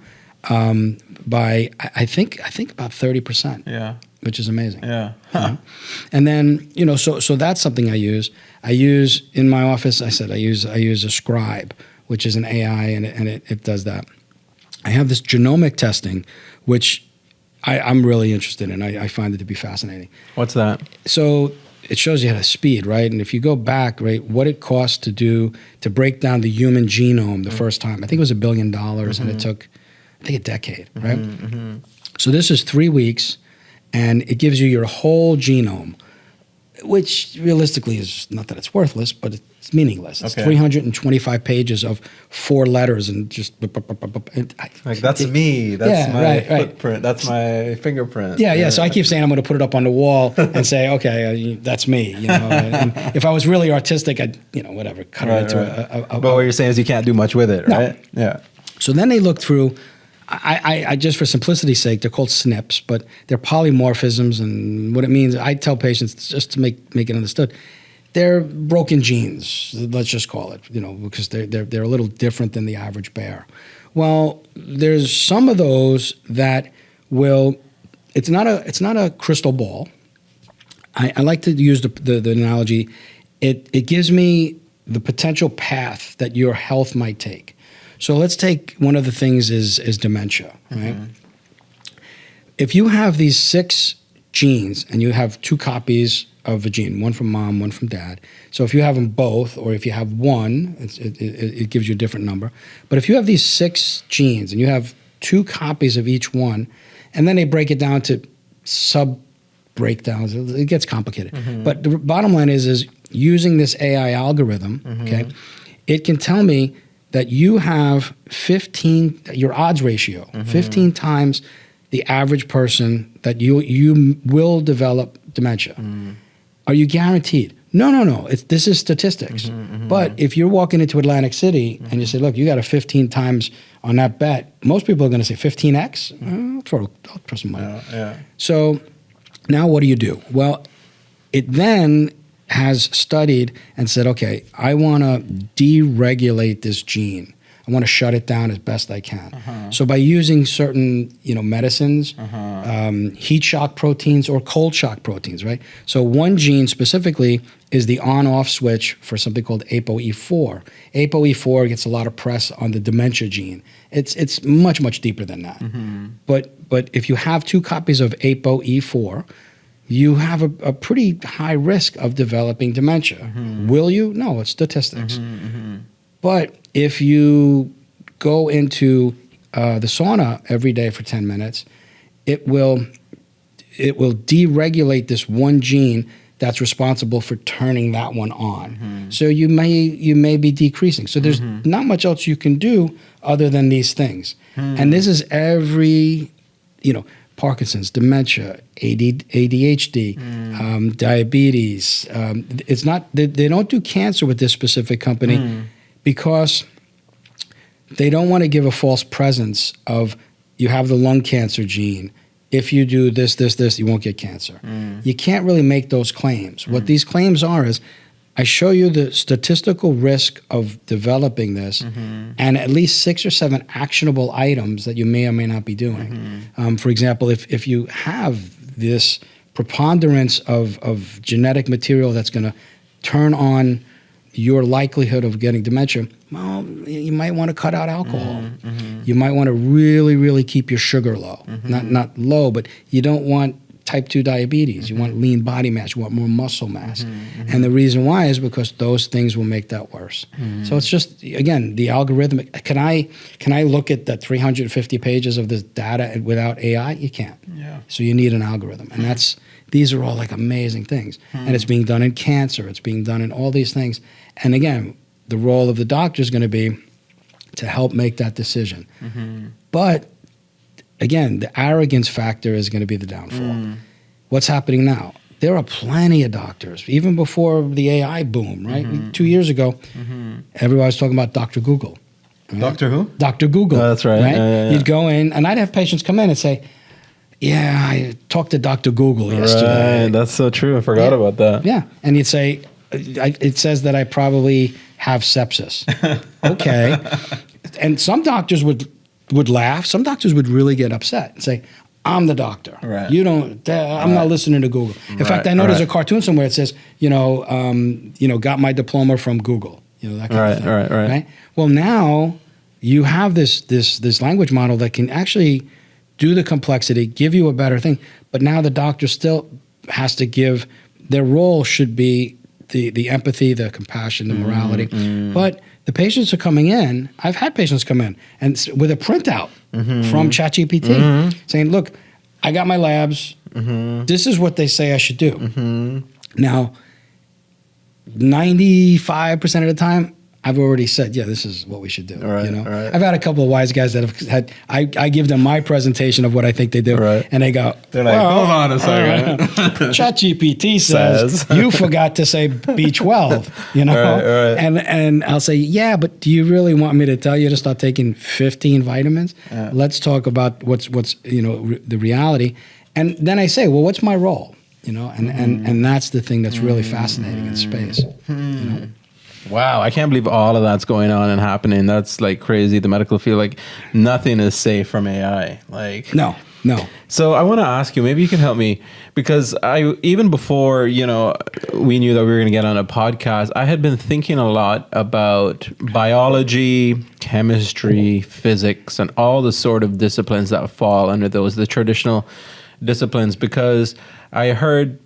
by I think about 30%.
Yeah.
Which is amazing.
Yeah.
And then, so that's something I use. I use in my office, I use a Scribe, which is an AI, and it does that. I have this genomic testing, which I'm really interested in. I find it to be fascinating.
What's that?
So it shows you how to speed, right? And if you go back, right, what it costs to break down the human genome the first time. I think it was $1 billion, and it took, I think, a decade, right? So this is 3 weeks. And it gives you your whole genome, which realistically is not that it's worthless, but it's meaningless. It's 325 pages of 4 letters and just...
that's me. That's my footprint. That's my fingerprint.
Yeah. So I keep saying I'm going to put it up on the wall and say, okay, that's me. And if I was really artistic, I'd, whatever, cut it into a...
But what you're saying is you can't do much with it, right?
No.
Yeah.
So then they look through... I just for simplicity's sake, they're called SNPs, but they're polymorphisms, and what it means, I tell patients just to make it understood, they're broken genes. Let's just call it, because they're a little different than the average bear. Well, there's some of those that will. It's not a crystal ball. I like to use the analogy. It gives me the potential path that your health might take. So let's take one of the things is dementia, right? If you have these 6 genes and you have 2 copies of a gene, one from mom, one from dad. So if you have them both, or if you have one, it gives you a different number. But if you have these 6 genes and you have 2 copies of each one, and then they break it down to sub-breakdowns, it gets complicated. But the bottom line is using this AI algorithm, okay, it can tell me that you have your odds ratio, 15 times the average person that you will develop dementia. Are you guaranteed? No. This is statistics. But if you're walking into Atlantic City and you say, look, you got a 15 times on that bet, most people are going to say 15x. I'll throw some money. So now what do? Well, it then has studied and said, okay, I want to deregulate this gene. I want to shut it down as best I can. So by using certain, medicines, heat shock proteins or cold shock proteins, right? So one gene specifically is the on-off switch for something called ApoE4. ApoE4 gets a lot of press on the dementia gene. It's much, much deeper than that. But if you have 2 copies of ApoE4, you have a pretty high risk of developing dementia. Will you? No, it's statistics. But if you go into the sauna every day for 10 minutes, it will deregulate this one gene that's responsible for turning that one on. So you may be decreasing. So there's not much else you can do other than these things. And this is every, Parkinson's, dementia, ADHD, diabetes. It's not they don't do cancer with this specific company because they don't want to give a false presence of you have the lung cancer gene. If you do this, you won't get cancer. You can't really make those claims. What these claims are is I show you the statistical risk of developing this and at least 6 or 7 actionable items that you may or may not be doing. For example, if you have this preponderance of genetic material that's going to turn on your likelihood of getting dementia, well, you might want to cut out alcohol. You might want to really, really keep your sugar low. Not low, but you don't want type 2 diabetes. You want lean body mass. You want more muscle mass. And the reason why is because those things will make that worse. So it's just, again, the algorithmic. Can I look at the 350 pages of this data without AI? You can't.
Yeah.
So you need an algorithm. And these are all like amazing things. And it's being done in cancer. It's being done in all these things. And again, the role of the doctor is going to be to help make that decision. But again, the arrogance factor is going to be the downfall. What's happening now? There are plenty of doctors, even before the AI boom, right? 2 years ago, everybody was talking about Dr. Google. Right?
Doctor who?
Dr. Google.
Oh, that's right. Yeah.
You'd go in, and I'd have patients come in and say, yeah, I talked to Dr. Google yesterday.
Right, that's so true. I forgot about that.
Yeah, and you'd say, it says that I probably have sepsis. Okay. And some doctors would laugh. Some doctors would really get upset and say, I'm the doctor.
Right.
You don't, I'm not listening to Google. In fact, I know there's a cartoon somewhere that says, got my diploma from Google. That kind of thing. Right. Well, now you have this language model that can actually do the complexity, give you a better thing. But now the doctor still has to give, their role should be the empathy, the compassion, the morality. But the patients are coming in. I've had patients come in and with a printout from ChatGPT saying, look, I got my labs. This is what they say I should do. Now, 95% of the time, I've already said, yeah, this is what we should do.
Right.
I've had a couple of wise guys that have had, I give them my presentation of what I think they do.
Right.
And they go,
they're like, hold on a second.
ChatGPT says you forgot to say B12,
Right.
And I'll say, yeah, but do you really want me to tell you to start taking 15 vitamins?
Yeah.
Let's talk about what's the reality. And then I say, well, what's my role? And that's the thing that's really fascinating in space.
Wow, I can't believe all of that's going on and happening. That's like crazy. The medical field, like nothing is safe from AI. Like
No.
So I want to ask you, maybe you can help me, because even before, we knew that we were going to get on a podcast, I had been thinking a lot about biology, chemistry, physics, and all the sort of disciplines that fall under the traditional disciplines, because I heard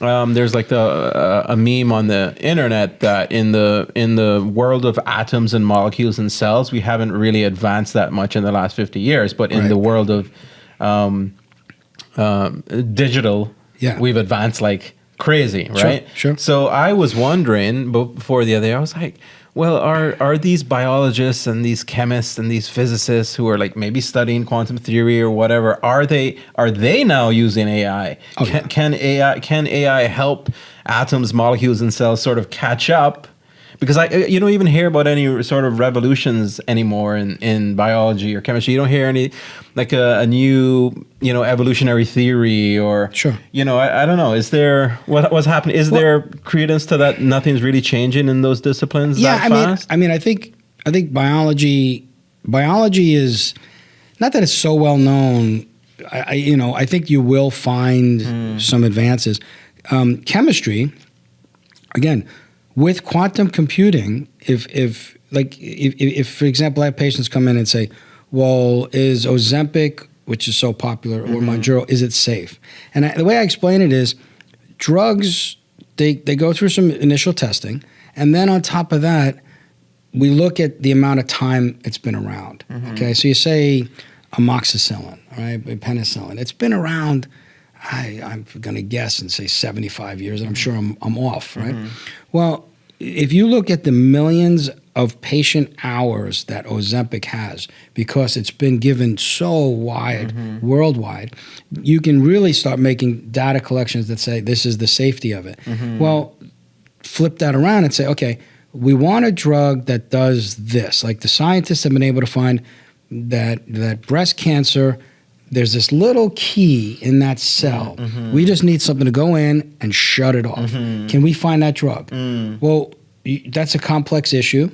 there's like a meme on the internet that in the world of atoms and molecules and cells, we haven't really advanced that much in the last 50 years. But in the world of digital, we've advanced like crazy, right?
Sure.
So I was wondering before the other day, I was like, well, are these biologists and these chemists and these physicists who are like maybe studying quantum theory or whatever, are they now using AI? Can AI help atoms, molecules, and cells sort of catch up? Because you don't even hear about any sort of revolutions anymore in biology or chemistry. You don't hear any like a new evolutionary theory or I don't know. Is there what's happening? Is there credence to that? Nothing's really changing in those disciplines.
Yeah,
that fast?
I mean, I think biology is not that it's so well known. I think you will find some advances. Chemistry, again. With quantum computing, if for example, I have patients come in and say, well, is Ozempic, which is so popular, or Mounjaro, is it safe? And the way I explain it is drugs, they go through some initial testing, and then on top of that, we look at the amount of time it's been around. Okay, so you say amoxicillin, right, penicillin. It's been around, I'm going to guess and say 75 years, and I'm sure I'm off, right? Well, if you look at the millions of patient hours that Ozempic has, because it's been given so wide, worldwide, you can really start making data collections that say this is the safety of it. Well, flip that around and say, okay, we want a drug that does this. Like the scientists have been able to find that breast cancer, there's this little key in that cell. We just need something to go in and shut it off. Can we find that drug? Well, that's a complex issue.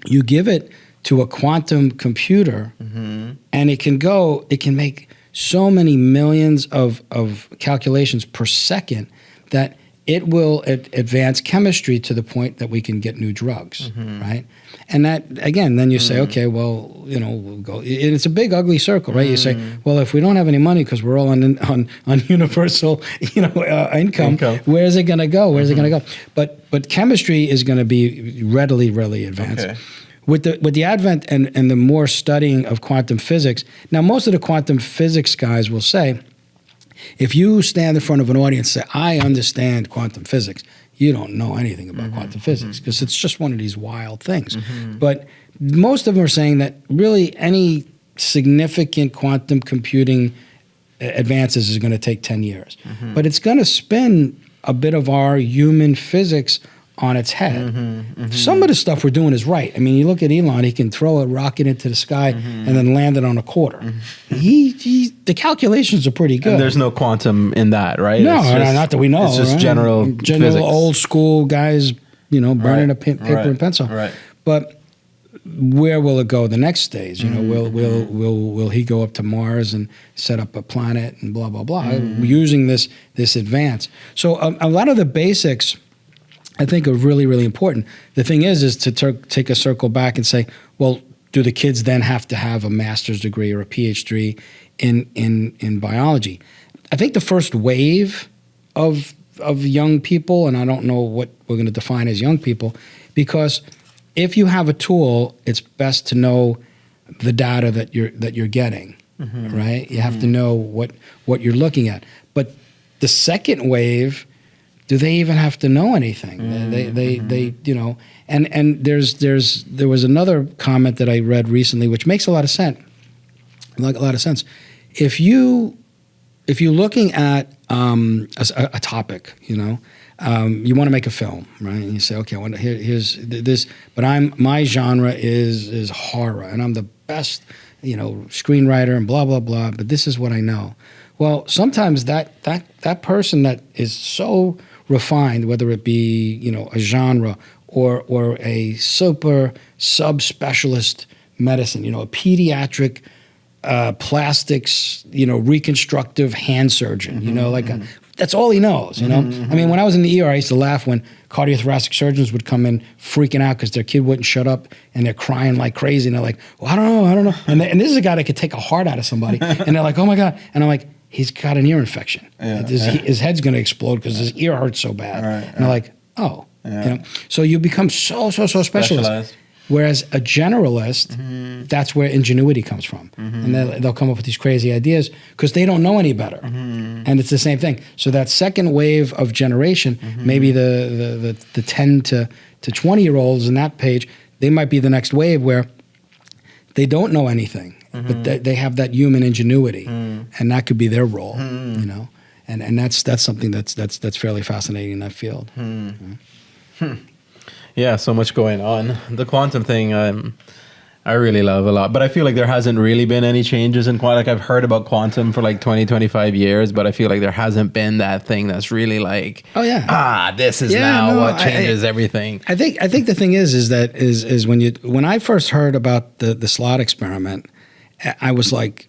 You give it to a quantum computer, and it can make so many millions of calculations per second that it will advance chemistry to the point that we can get new drugs, right? And that, again, then you say, okay, well, we'll go. And it's a big, ugly circle, right? You say, well, if we don't have any money because we're all on universal, income, where's it going to go? Where's it going to go? But chemistry is going to be really advanced.
Okay.
With the advent and the more studying of quantum physics, now most of the quantum physics guys will say, if you stand in front of an audience and say, I understand quantum physics, you don't know anything about quantum physics because it's just one of these wild things. But most of them are saying that really any significant quantum computing advances is going to take 10 years. But it's going to spin a bit of our human physics on its head. Some of the stuff we're doing is right. I mean, you look at Elon, he can throw a rocket into the sky and then land it on a quarter. The calculations are pretty good.
And there's no quantum in that, right?
No, not that we know.
It's just
right?
general physics.
Old school guys, burning a paper and pencil.
Right.
But where will it go the next stage? Will he go up to Mars and set up a planet and blah blah blah using this advance? So a lot of the basics, I think, are really important. The thing is to take a circle back and say, well, do the kids then have to have a master's degree or a PhD in biology? I think the first wave of young people, and I don't know what we're going to define as young people, because if you have a tool, it's best to know the data that you're getting, right? You have to know what you're looking at. But the second wave, do they even have to know anything? They and there was another comment that I read recently, which makes a lot of sense. If you're looking at a topic, you want to make a film, right? And you say, okay, here's this, but my genre is horror, and I'm the best, screenwriter and blah blah blah. But this is what I know. Well, sometimes that person that is so refined, whether it be a genre or a super subspecialist medicine, a pediatric plastics, reconstructive hand surgeon, that's all he knows, I mean, when I was in the ER, I used to laugh when cardiothoracic surgeons would come in freaking out because their kid wouldn't shut up and they're crying like crazy and they're like, well, I don't know. And this is a guy that could take a heart out of somebody and they're like, oh my God. And I'm like, he's got an ear infection. His head's going to explode because his ear hurts so bad. And they're like, oh. So you become so specialized. Whereas a generalist, that's where ingenuity comes from. And they'll come up with these crazy ideas because they don't know any better. And it's the same thing. So that second wave of generation, maybe the 10 to 20-year-olds in that page, they might be the next wave where they don't know anything, but they have that human ingenuity, and that could be their role, And that's something that's fairly fascinating in that field.
Yeah, so much going on. The quantum thing, I really love a lot. But I feel like there hasn't really been any changes in quantum. Like I've heard about quantum for like 20, 25 years, but I feel like there hasn't been that thing that's really like,
oh yeah,
this is what changes everything.
I think the thing is that when I first heard about the slot experiment, I was like,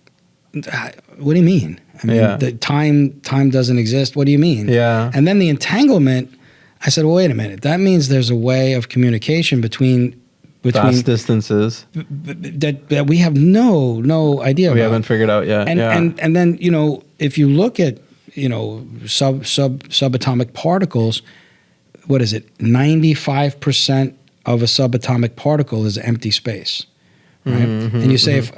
what do you mean? I mean, the time doesn't exist. What do you mean? Yeah. And then the entanglement, I said, well, wait a minute. That means there's a way of communication between
vast distances
that we have no idea about.
We haven't figured out yet.
And then, if you look at, subatomic particles, what is it? 95% of a subatomic particle is empty space. Right. And you say, if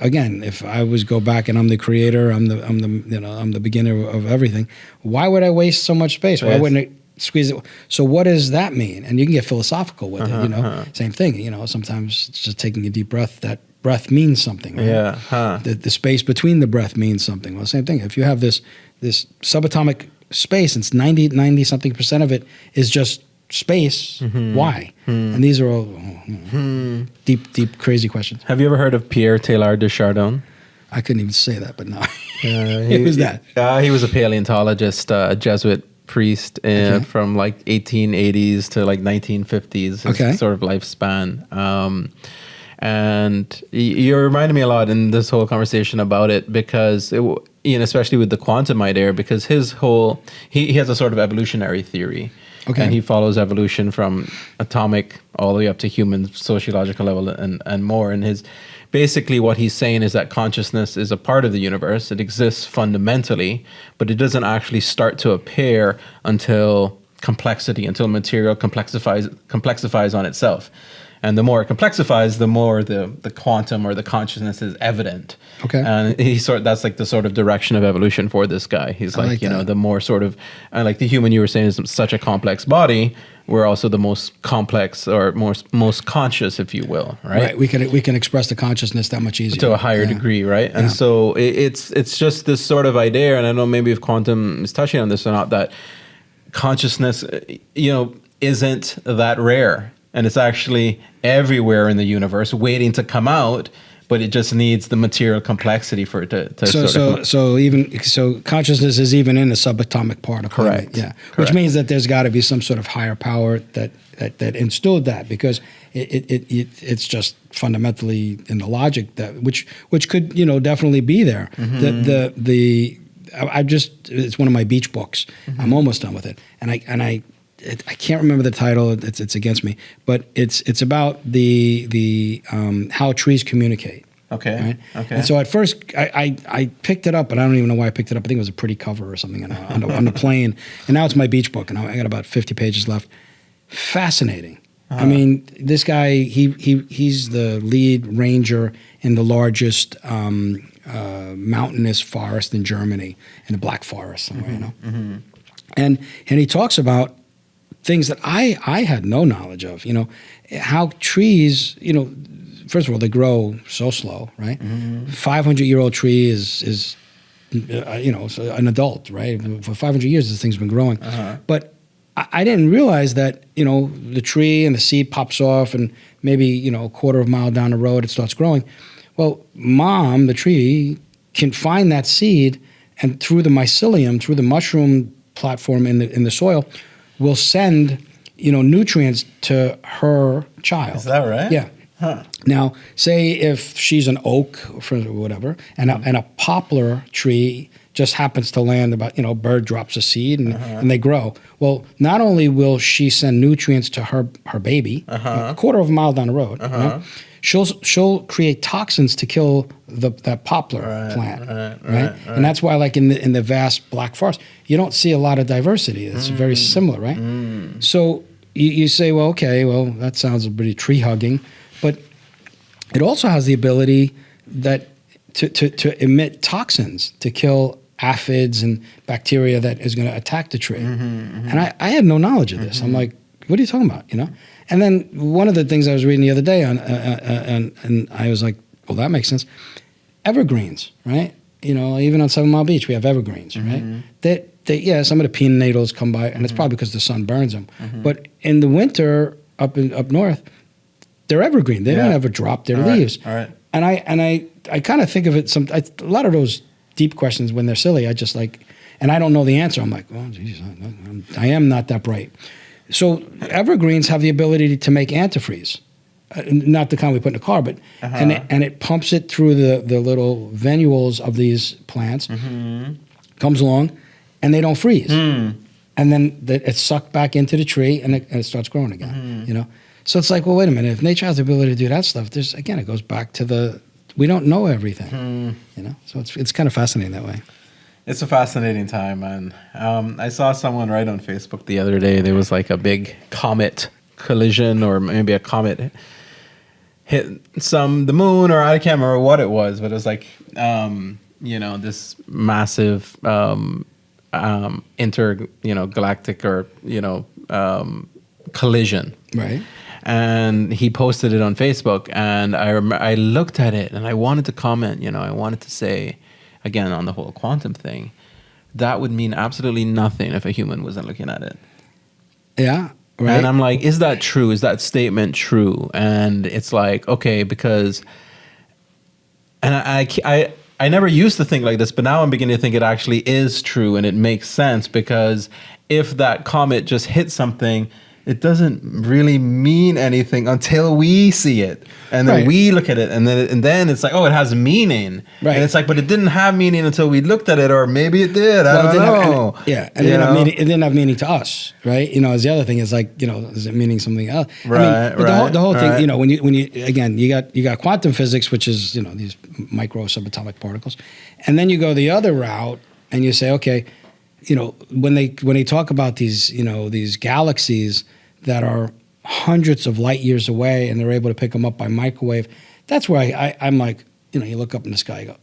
I go back and I'm the creator, I'm the beginner of everything, why would I waste so much space? Why wouldn't it squeeze it? So what does that mean? And you can get philosophical with it, same thing, sometimes it's just taking a deep breath. That breath means something, right? The space between the breath means something. Well, same thing. If you have this subatomic space, and it's 90 something % of it is just space, why? And these are all deep, crazy questions.
Have you ever heard of Pierre Teilhard de Chardin?
I couldn't even say that, but no. Who's that?
He was a paleontologist, a Jesuit priest from like 1880s to like 1950s, his sort of lifespan. And you reminded me a lot in this whole conversation about it because, especially with the quantum idea, because he has a sort of evolutionary theory.
Okay.
And he follows evolution from atomic all the way up to human sociological level and more. And basically what he's saying is that consciousness is a part of the universe. It exists fundamentally, but it doesn't actually start to appear until material complexifies on itself. And the more it complexifies, the more the quantum or the consciousness is evident.
Okay.
And that's like the sort of direction of evolution for this guy. He's like, the more sort of, like the human you were saying is such a complex body. We're also the most complex or most conscious, if you will, right?
Right. We can express the consciousness that much easier
to a higher degree, right? And so it's just this sort of idea, and I don't know maybe if quantum is touching on this or not, that consciousness, isn't that rare. And it's actually everywhere in the universe waiting to come out, but it just needs the material complexity for it to
So consciousness is even in the subatomic particle.
Correct.
Yeah.
Correct.
Which means that there's got to be some sort of higher power that instilled that, because it's just fundamentally in the logic that which could definitely be there. It's one of my beach books. I'm almost done with it, and I can't remember the title. It's against me, but it's about the how trees communicate.
Okay.
Right?
Okay.
And so at first I picked it up, but I don't even know why I picked it up. I think it was a pretty cover or something on the plane. And now it's my beach book, and I got about 50 pages left. Fascinating. Uh-huh. I mean, this guy, he's the lead ranger in the largest mountainous forest in Germany, in the Black Forest somewhere, And he talks about things that I had no knowledge of, how trees, first of all, they grow so slow, right? 500-year-old tree is an adult, right? For 500 years, this thing's been growing. Uh-huh. But I didn't realize that, the tree and the seed pops off, and maybe, a quarter of a mile down the road, it starts growing. Well, the tree, can find that seed, and through the mycelium, through the mushroom platform in the soil, will send, nutrients to her child.
Is that right?
Yeah. Huh. Now, say if she's an oak or whatever, and a poplar tree just happens to land about, a bird drops a seed and they grow. Well, not only will she send nutrients to her baby, a quarter of a mile down the road, right? She'll create toxins to kill that poplar plant, right? And that's why, like in the vast Black Forest, you don't see a lot of diversity. It's very similar, right? So you say, well, okay, that sounds pretty tree hugging, but it also has the ability that to emit toxins to kill aphids and bacteria that is going to attack the tree. And I had no knowledge of this. I'm like, what are you talking about? And then one of the things I was reading the other day and I was like, well, that makes sense. Evergreens, right? Even on 7 Mile Beach, we have evergreens, right? Some of the pine needles come by, and it's probably because the sun burns them. But in the winter up north, they're evergreen. They don't ever drop their leaves. All right. And I kind of think of it a lot of those deep questions, when they're silly, I just and I don't know the answer. I'm like, well, geez, I am not that bright. So evergreens have the ability to make antifreeze, not the kind we put in a car, but and it pumps it through the little venules of these plants, comes along, and they don't freeze, and then it's sucked back into the tree, and it starts growing again. So it's like, well, wait a minute. If nature has the ability to do that stuff, it goes back to we don't know everything, So it's kind of fascinating that way.
It's a fascinating time, man. I saw someone write on Facebook the other day, there was like a big comet collision, or maybe a comet hit the moon, or I can't remember what it was, but it was like, this massive intergalactic or, collision.
Right.
And he posted it on Facebook, and I looked at it, and I wanted to comment, I wanted to say, again, on the whole quantum thing, that would mean absolutely nothing if a human wasn't looking at it.
Yeah, right.
And I'm like, is that true? Is that statement true? And it's like, okay, because, and I never used to think like this, but now I'm beginning to think it actually is true, and it makes sense, because if that comet just hit something, it doesn't really mean anything until we see it, and then
Right.
we look at it, and then it's like, oh, it has meaning,
Right.
and it's like, but it didn't have meaning until we looked at it, or maybe it did. I
Well,
don't know.
and it didn't have meaning to us, right? You know, as the other thing is like, you know, is it meaning something else?
Right,
but the whole thing,
right.
you know, when you again, you got quantum physics, which is, you know, these micro subatomic particles, and then you go the other route and you say, okay, you know, when they talk about these, you know, these galaxies that are hundreds of light years away and they're able to pick them up by microwave, that's where I'm like, you know, you look up in the sky, you go,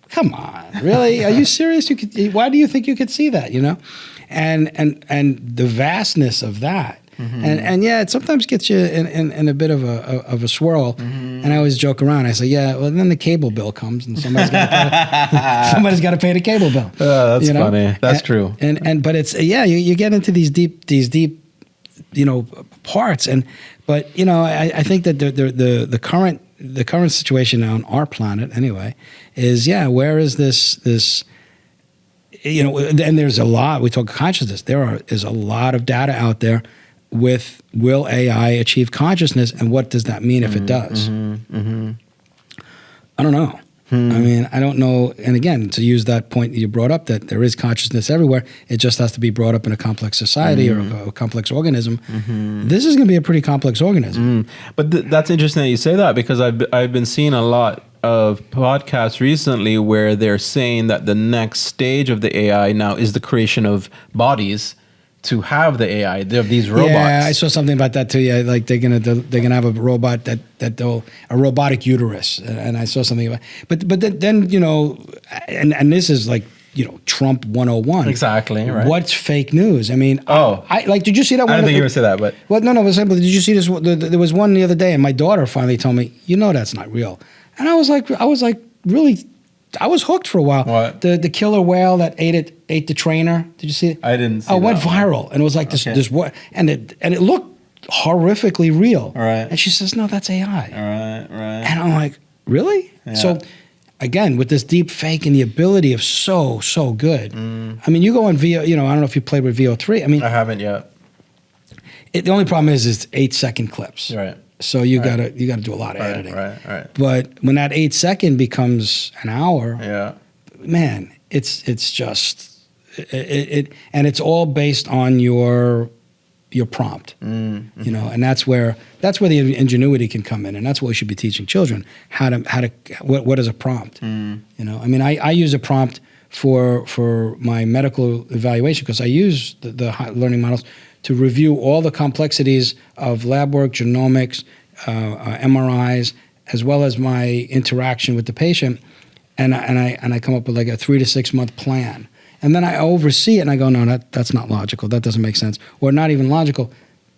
come on, really? Are you serious? Why do you think you could see that? You know, and the vastness of that, and yeah, it sometimes gets you in a bit of a swirl. And I always joke around. I say, yeah, well, then the cable bill comes, and somebody's got to pay the cable bill.
That's
you know?
funny. That's true.
But it's you get into these deep, you know, parts, but you know, I think that the current situation on our planet anyway is, where is this, you know, and there's a lot, we talk consciousness, is a lot of data out there with, will AI achieve consciousness, and what does that mean if it does? I don't know. I mean, I don't know. And again, to use that point that you brought up, that there is consciousness everywhere, it just has to be brought up in a complex society or a complex organism. This is going to be a pretty complex organism.
But that's interesting that you say that, because I've been seeing a lot of podcasts recently where they're saying that the next stage of the AI now is the creation of bodies to have the AI, of these robots.
Yeah, I saw something about that too. Yeah, like they're gonna have a robot a robotic uterus, and I saw something about. But then you know, and this is like, you know, Trump 101.
Exactly. Right.
What's fake news? I mean,
Oh.
I like. Did you see that one?
I don't think you would say that, but
Well, no. But did you see this? There was one the other day, and my daughter finally told me, you know, that's not real. And I was like, really. I was hooked for a while.
What?
The killer whale that ate the trainer. Did you see it?
I didn't see
it went
that one.
viral, and it was like
Okay.
this what, and it looked horrifically real.
All right.
And she says, no, that's AI.
right.
And I'm like, really?
Yeah.
So again, with this deep fake and the ability of so good. I mean, you go on VO, you know, I don't know if you played with VO3. I mean,
I haven't yet.
the only problem is it's 8-second clips.
Right.
So you gotta do a lot of editing.
Right.
But when that 8-second becomes an hour,
Yeah.
man, it's just it and it's all based on your prompt. You know, and that's where the ingenuity can come in, and that's what we should be teaching children, what is a prompt. You know, I mean, I use a prompt for my medical evaluation, because I use the learning models to review all the complexities of lab work, genomics, MRIs, as well as my interaction with the patient, and I come up with like a 3 to 6 month plan, and then I oversee it and I go, no, that's not logical, that doesn't make sense, or not even logical.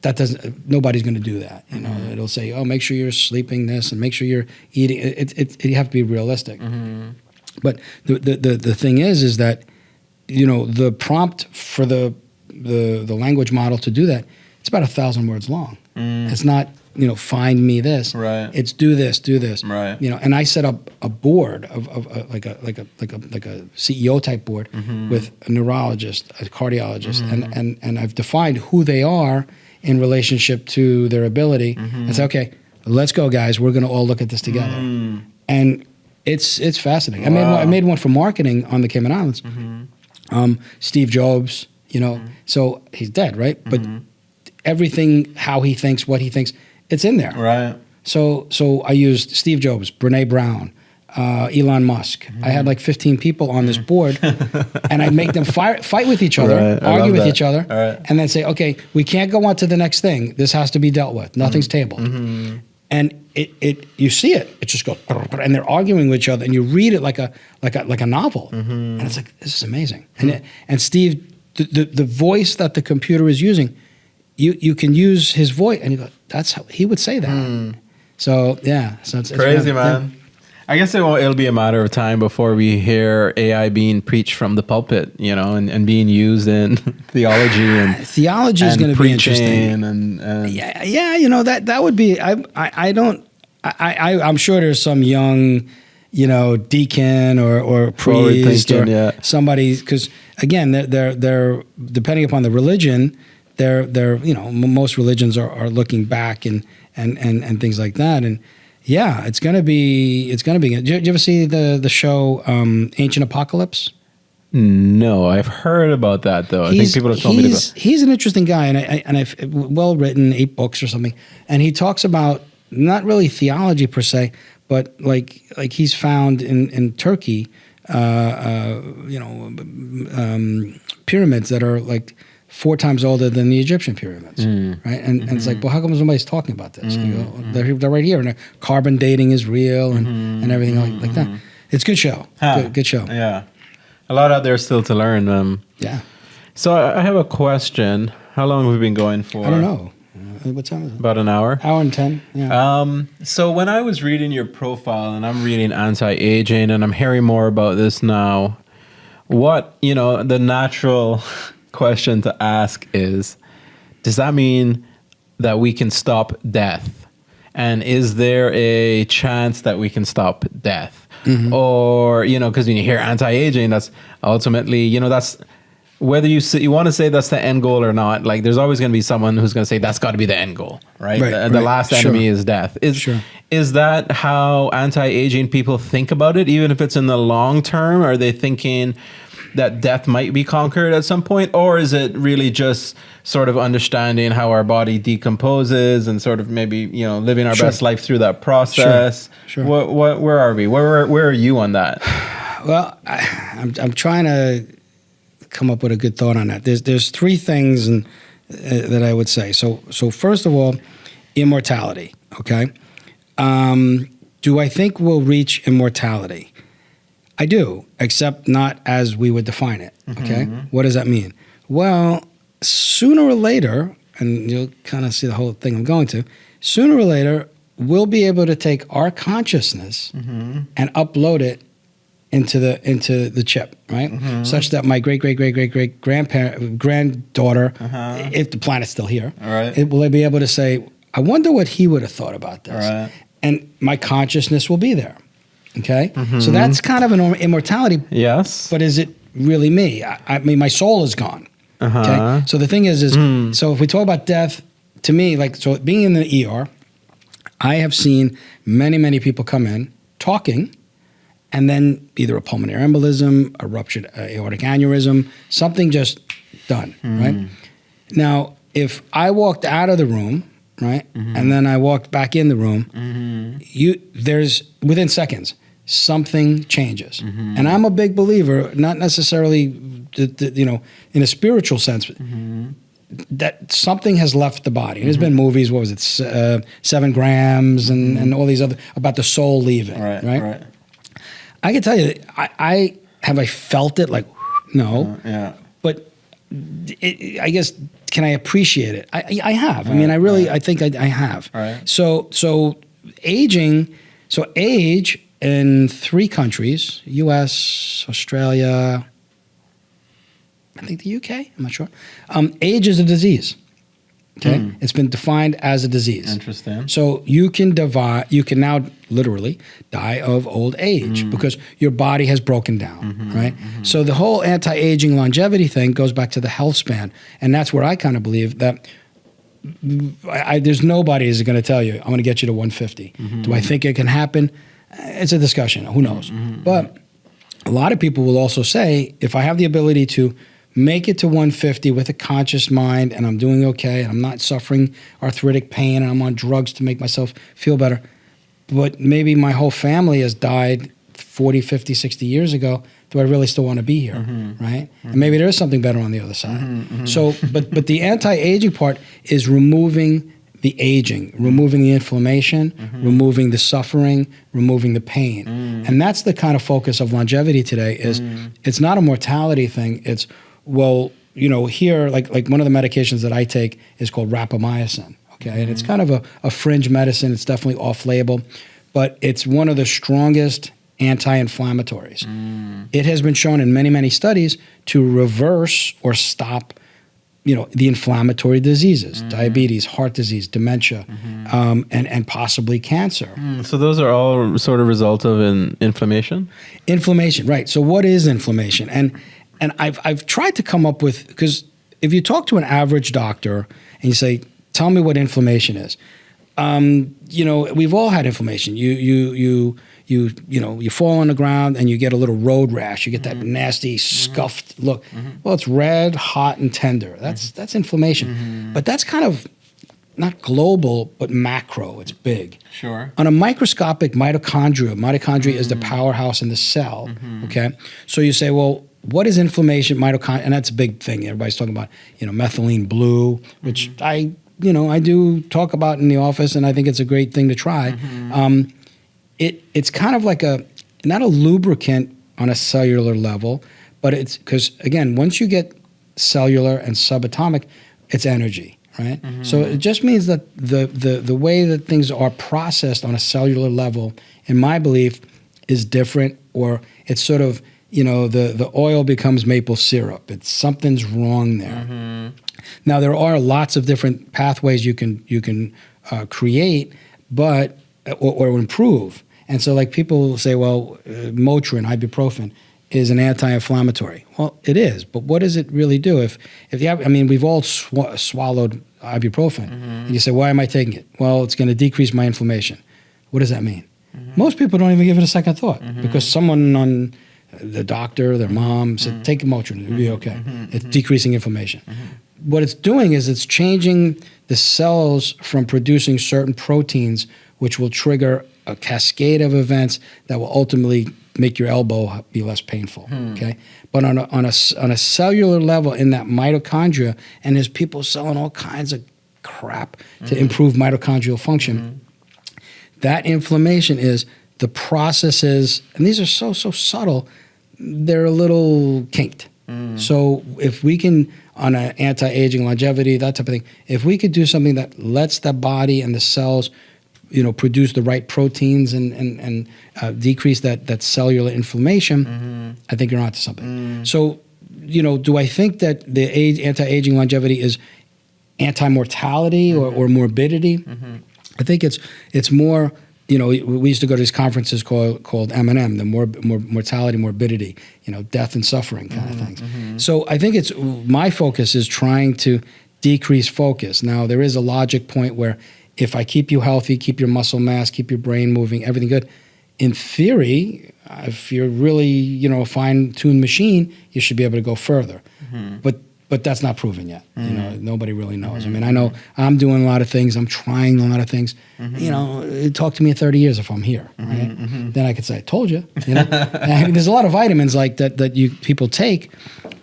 That doesn't. Nobody's going to do that. You know, it'll say, oh, make sure you're sleeping this and make sure you're eating. You have to be realistic. But the thing is that, you know, the prompt for the language model to do that, it's about 1,000 words long. It's not, you know, find me this.
Right.
It's do this.
Right.
You know, and I set up a board of like a CEO type board with a neurologist, a cardiologist, and I've defined who they are in relationship to their ability, and say, okay, let's go, guys. We're going to all look at this together, and it's fascinating.
Wow.
I made one for marketing on the Cayman Islands. Steve Jobs, you know, so he's dead, right? But everything, how he thinks, what he thinks, it's in there.
Right.
So I used Steve Jobs, Brene Brown, Elon Musk. I had like 15 people on this board, and I'd make them fight with each other,
Right. I
argue
love
with
that.
each other,
All right.
and then say, okay, we can't go on to the next thing. This has to be dealt with. Nothing's tabled. And it you see it. It just goes, and they're arguing with each other, and you read it like a novel, and it's like, this is amazing. And Steve, the voice that the computer is using, you can use his voice, and you go, that's how he would say that. So yeah, so it's
Crazy,
yeah.
man. I guess it'll be a matter of time before we hear AI being preached from the pulpit, you know, and being used in theology and
Theology is going to be interesting.
And
Yeah, you know, that would be. I'm sure there's some young, you know, deacon or priest or
thinking, yeah.
somebody, because again, they're depending upon the religion, they're most religions are looking back and things like that. And yeah, it's gonna be. Did you ever see the show Ancient Apocalypse?
No, I've heard about that though. I think people have told me to go.
He's an interesting guy, and I've well written 8 books or something, and he talks about not really theology per se, but like he's found in Turkey, pyramids that are like 4 times older than the Egyptian pyramids, right? And it's like, well, how come nobody's talking about this? You go, they're right here, and carbon dating is real, and everything like that. It's a good show. Good show.
Yeah. A lot out there still to learn.
Yeah.
So I have a question. How long have we been going for?
I don't know. What time is it?
About an hour.
Hour and 10. Yeah.
So when I was reading your profile and I'm reading anti-aging and I'm hearing more about this now, what, the natural question to ask is, does that mean that we can stop death? And is there a chance that we can stop death? Or, because when you hear anti-aging, that's ultimately, that's whether you want to say that's the end goal or not. Like, there's always going to be someone who's going to say that's got to be the end goal, right? The last enemy is death. Is that how anti-aging people think about it, even if it's in the long term? Are they thinking that death might be conquered at some point, or is it really just sort of understanding how our body decomposes and sort of maybe living our best life through that process?
Sure.
Where are we? Where are you on that?
Well, I'm trying to come up with a good thought on that. There's 3 things that I would say. So first of all, immortality. Okay, do I think we'll reach immortality? I do, except not as we would define it. Okay, what does that mean? Well, sooner or later, and you'll kind of see the whole thing I'm going to. Sooner or later, we'll be able to take our consciousness and upload it into the chip, right? Such that my great granddaughter, if the planet's still here, will be able to say, I wonder what he would have thought about this, and my consciousness will be there. Okay, so that's kind of an immortality. Yes, but is it really me? I mean, my soul is gone. Okay, so the thing is so if we talk about death, to me, so being in the ER, I have seen many people come in talking, and then either a pulmonary embolism, a ruptured aortic aneurysm, something just done. Right now, if I walked out of the room, right, and then I walked back in the room, there's within seconds. Something changes. And I'm a big believer, not necessarily, in a spiritual sense, that something has left the body. And there's been movies, what was it, 7 grams and all these other, about the soul leaving, right? I can tell you, I felt it like, no, but I guess, can I appreciate it? I have. I mean, I think I have. So aging, age, in 3 countries, U.S., Australia, I think the UK, I'm not sure. Age is a disease. Okay, it's been defined as a disease.
Interesting.
So you can now literally die of old age because your body has broken down, right? So the whole anti-aging longevity thing goes back to the health span, and that's where I kind of believe that. There's nobody is going to tell you I'm going to get you to 150. Do I think it can happen? It's a discussion. Who knows? But a lot of people will also say, if I have the ability to make it to 150 with a conscious mind and I'm doing okay and I'm not suffering arthritic pain and I'm on drugs to make myself feel better, but maybe my whole family has died 40, 50, 60 years ago, do I really still want to be here, right? And maybe there is something better on the other side. So, but the anti-aging part is removing the aging, removing the inflammation, removing the suffering, removing the pain. And that's the kind of focus of longevity today is it's not a mortality thing. It's, here, like one of the medications that I take is called rapamycin, okay? And it's kind of a fringe medicine. It's definitely off-label, but it's one of the strongest anti-inflammatories. It has been shown in many studies to reverse or stop the inflammatory diseases, diabetes, heart disease, dementia, and possibly cancer.
So those are all sort of result of inflammation?
Inflammation, right. So what is inflammation? And I've tried to come up with, because if you talk to an average doctor and you say, tell me what inflammation is, we've all had inflammation. You fall on the ground and you get a little road rash. You get that nasty scuffed look. Well, it's red, hot, and tender. That's inflammation. But that's kind of not global, but macro. It's big.
Sure.
On a microscopic mitochondria is the powerhouse in the cell. Okay, so you say, well, what is inflammation? Mitochondria, and that's a big thing. Everybody's talking about methylene blue, which I do talk about in the office, and I think it's a great thing to try. It's kind of like not a lubricant on a cellular level, but it's because, again, once you get cellular and subatomic, it's energy, right? So it just means that the way that things are processed on a cellular level, in my belief, is different, or it's sort of, the oil becomes maple syrup. Something's wrong there. Now, there are lots of different pathways you can create, but or improve. And so, like, people will say, well, Motrin, ibuprofen, is an anti-inflammatory. Well, it is, but what does it really do? If you have, we've all swallowed ibuprofen, and you say, why am I taking it? Well, it's going to decrease my inflammation. What does that mean? Most people don't even give it a second thought because someone on the doctor, their mom said, take Motrin, it'll be okay. It's decreasing inflammation. What it's doing is it's changing the cells from producing certain proteins, which will trigger a cascade of events that will ultimately make your elbow be less painful. Okay, but on a cellular level, in that mitochondria, and there's people selling all kinds of crap to improve mitochondrial function. That inflammation is the processes, and these are so subtle. They're a little kinked. So if we can, on an anti-aging, longevity, that type of thing, if we could do something that lets the body and the cells produce the right proteins and decrease that cellular inflammation, I think you're onto something. So, do I think that the anti-aging longevity is anti-mortality or morbidity? I think it's more, we used to go to these conferences called M&M, the mortality, morbidity, death and suffering kind of things. So I think my focus is trying to decrease focus. Now, there is a logic point where if I keep you healthy, keep your muscle mass, keep your brain moving, everything good, in theory, if you're really, a fine-tuned machine, you should be able to go further. But that's not proven yet. Nobody really knows. I know I'm doing a lot of things. I'm trying a lot of things. Talk to me in 30 years if I'm here, right? Then I could say, I told you. There's a lot of vitamins like that you people take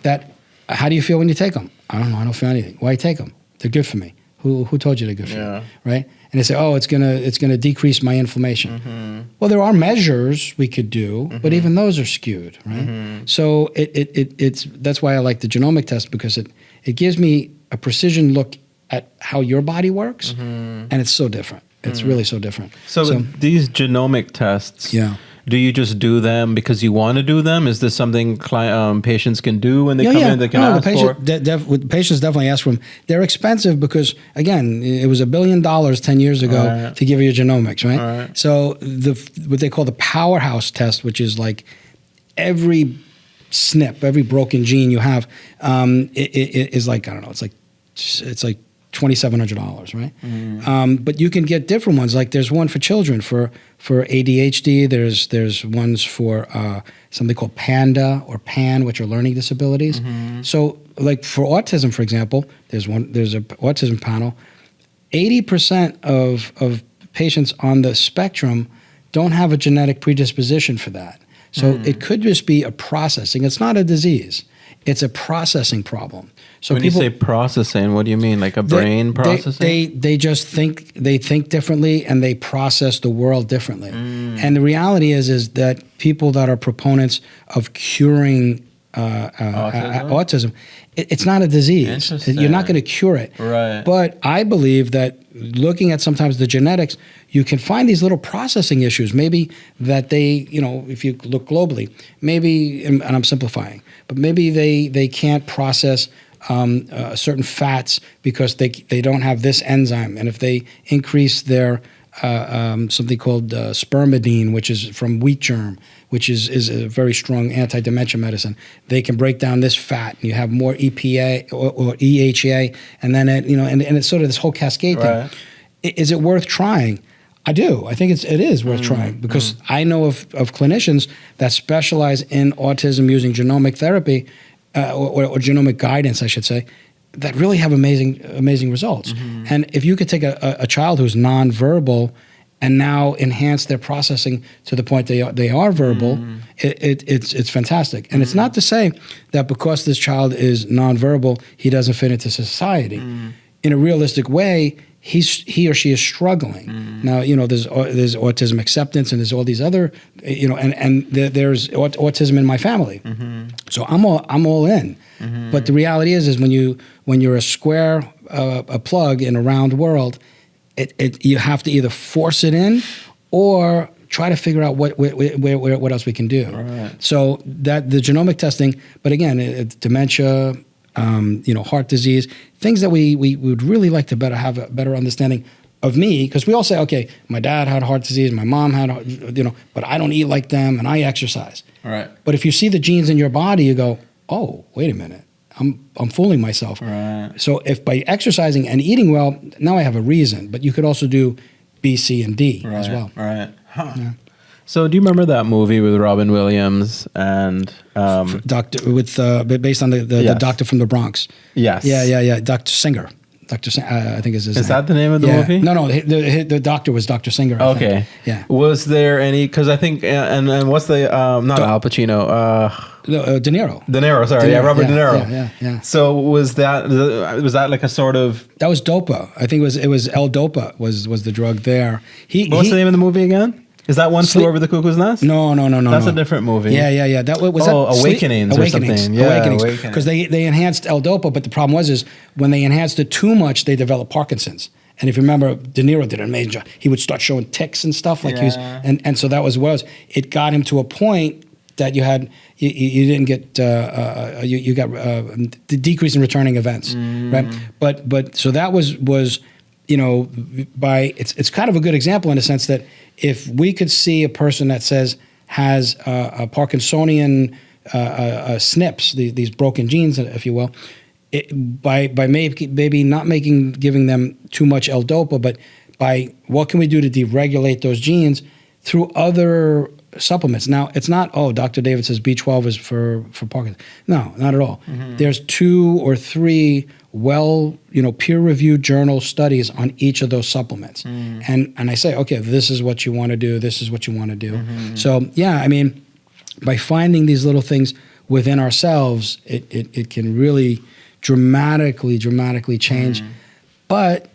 that, how do you feel when you take them? I don't know. I don't feel anything. Why you take them? They're good for me. Who told you they're good for you, right? And they say, oh, it's gonna decrease my inflammation. Well, there are measures we could do, but even those are skewed, right? So it's that's why I like the genomic test, because it gives me a precision look at how your body works, and it's so different. It's really so different.
So these genomic tests, do you just do them because you want to do them? Is this something patients can do when they come in? They can ask for?
Patients definitely ask for them. They're expensive because, again, it was $1 billion 10 years ago to give you genomics, right? So what they call the powerhouse test, which is like every SNP, every broken gene you have, it is like, I don't know, it's like $2,700, right? But you can get different ones. Like there's one for children for ADHD. There's ones for something called PANDA or PAN, which are learning disabilities. So, like for autism, for example, there's an autism panel. 80% of patients on the spectrum don't have a genetic predisposition for that. So it could just be a processing. It's not a disease. It's a processing problem. So
when you say processing, what do you mean? Like a brain processing?
They just think differently, and they process the world differently. And the reality is that people that are proponents of curing autism, it's not a disease. You're not going to cure it.
Right.
But I believe that looking at sometimes the genetics, you can find these little processing issues. Maybe that they, if you look globally, maybe, and I'm simplifying, but maybe they can't process certain fats because they don't have this enzyme. And if they increase their something called spermidine, which is from wheat germ, which is a very strong anti-dementia medicine. They can break down this fat, and you have more EPA or EHA, and then and it's sort of this whole cascade
Right.
thing. Is it worth trying? I do. I think it is worth trying because I know of clinicians that specialize in autism using genomic therapy or genomic guidance, I should say, that really have amazing results. And if you could take a child who's nonverbal and now enhance their processing to the point they are verbal, it's fantastic. And it's not to say that because this child is nonverbal, he doesn't fit into society. In a realistic way, he or she is struggling. Now, there's autism acceptance, and there's all these other, and there's autism in my family. So I'm all in. But the reality is when you're a square, a plug in a round world, you have to either force it in or try to figure out what else we can do.
Right.
So that the genomic testing, but again, dementia, heart disease, things that we would really like to have a better understanding of me, because we all say, okay, my dad had heart disease, my mom had, but I don't eat like them and I exercise.
All right.
But if you see the genes in your body, you go, oh, wait a minute, I'm fooling myself.
Right.
So if by exercising and eating well, now I have a reason, but you could also do B, C, and D as well.
Right. Huh.
Yeah.
So do you remember that movie with Robin Williams and
Doctor based on the
Yes.
doctor from the Bronx?
Yes.
Yeah. Dr. Singer. Dr. I think is his name.
Is that the name of the movie?
No. The doctor was Dr. Singer. I
Okay.
think. Yeah.
Was there any? Because I think and what's the not Al Pacino?
De Niro.
De Niro. Sorry, Robert De Niro.
Yeah.
So was that like a sort of?
That was Dopa. I think it was L-Dopa was the drug there.
What's the name of the movie again? Is that One Flew Over the Cuckoo's Nest?
No.
That's a different movie.
Yeah. That was
Awakenings or something. Yeah,
Awakenings.
Awakenings.
Because they enhanced L-Dopa, but the problem is when they enhanced it too much, they developed Parkinson's. And if you remember, De Niro did an amazing job. He would start showing tics and stuff like he was, and so that was what it was. It got him to a point that you didn't get you got the decrease in returning events, right? But so that was it's kind of a good example in the sense that if we could see a person that has a Parkinsonian SNPs, these broken genes, if you will, by maybe not giving them too much L-Dopa, but by what can we do to deregulate those genes through other supplements. Now, it's not, Dr. David says B12 is for Parkinson's. No, not at all. There's 2 or 3 peer-reviewed journal studies on each of those supplements. And I say, okay, this is what you want to do, this is what you want to do. So, yeah, I mean, by finding these little things within ourselves, it can really dramatically change. But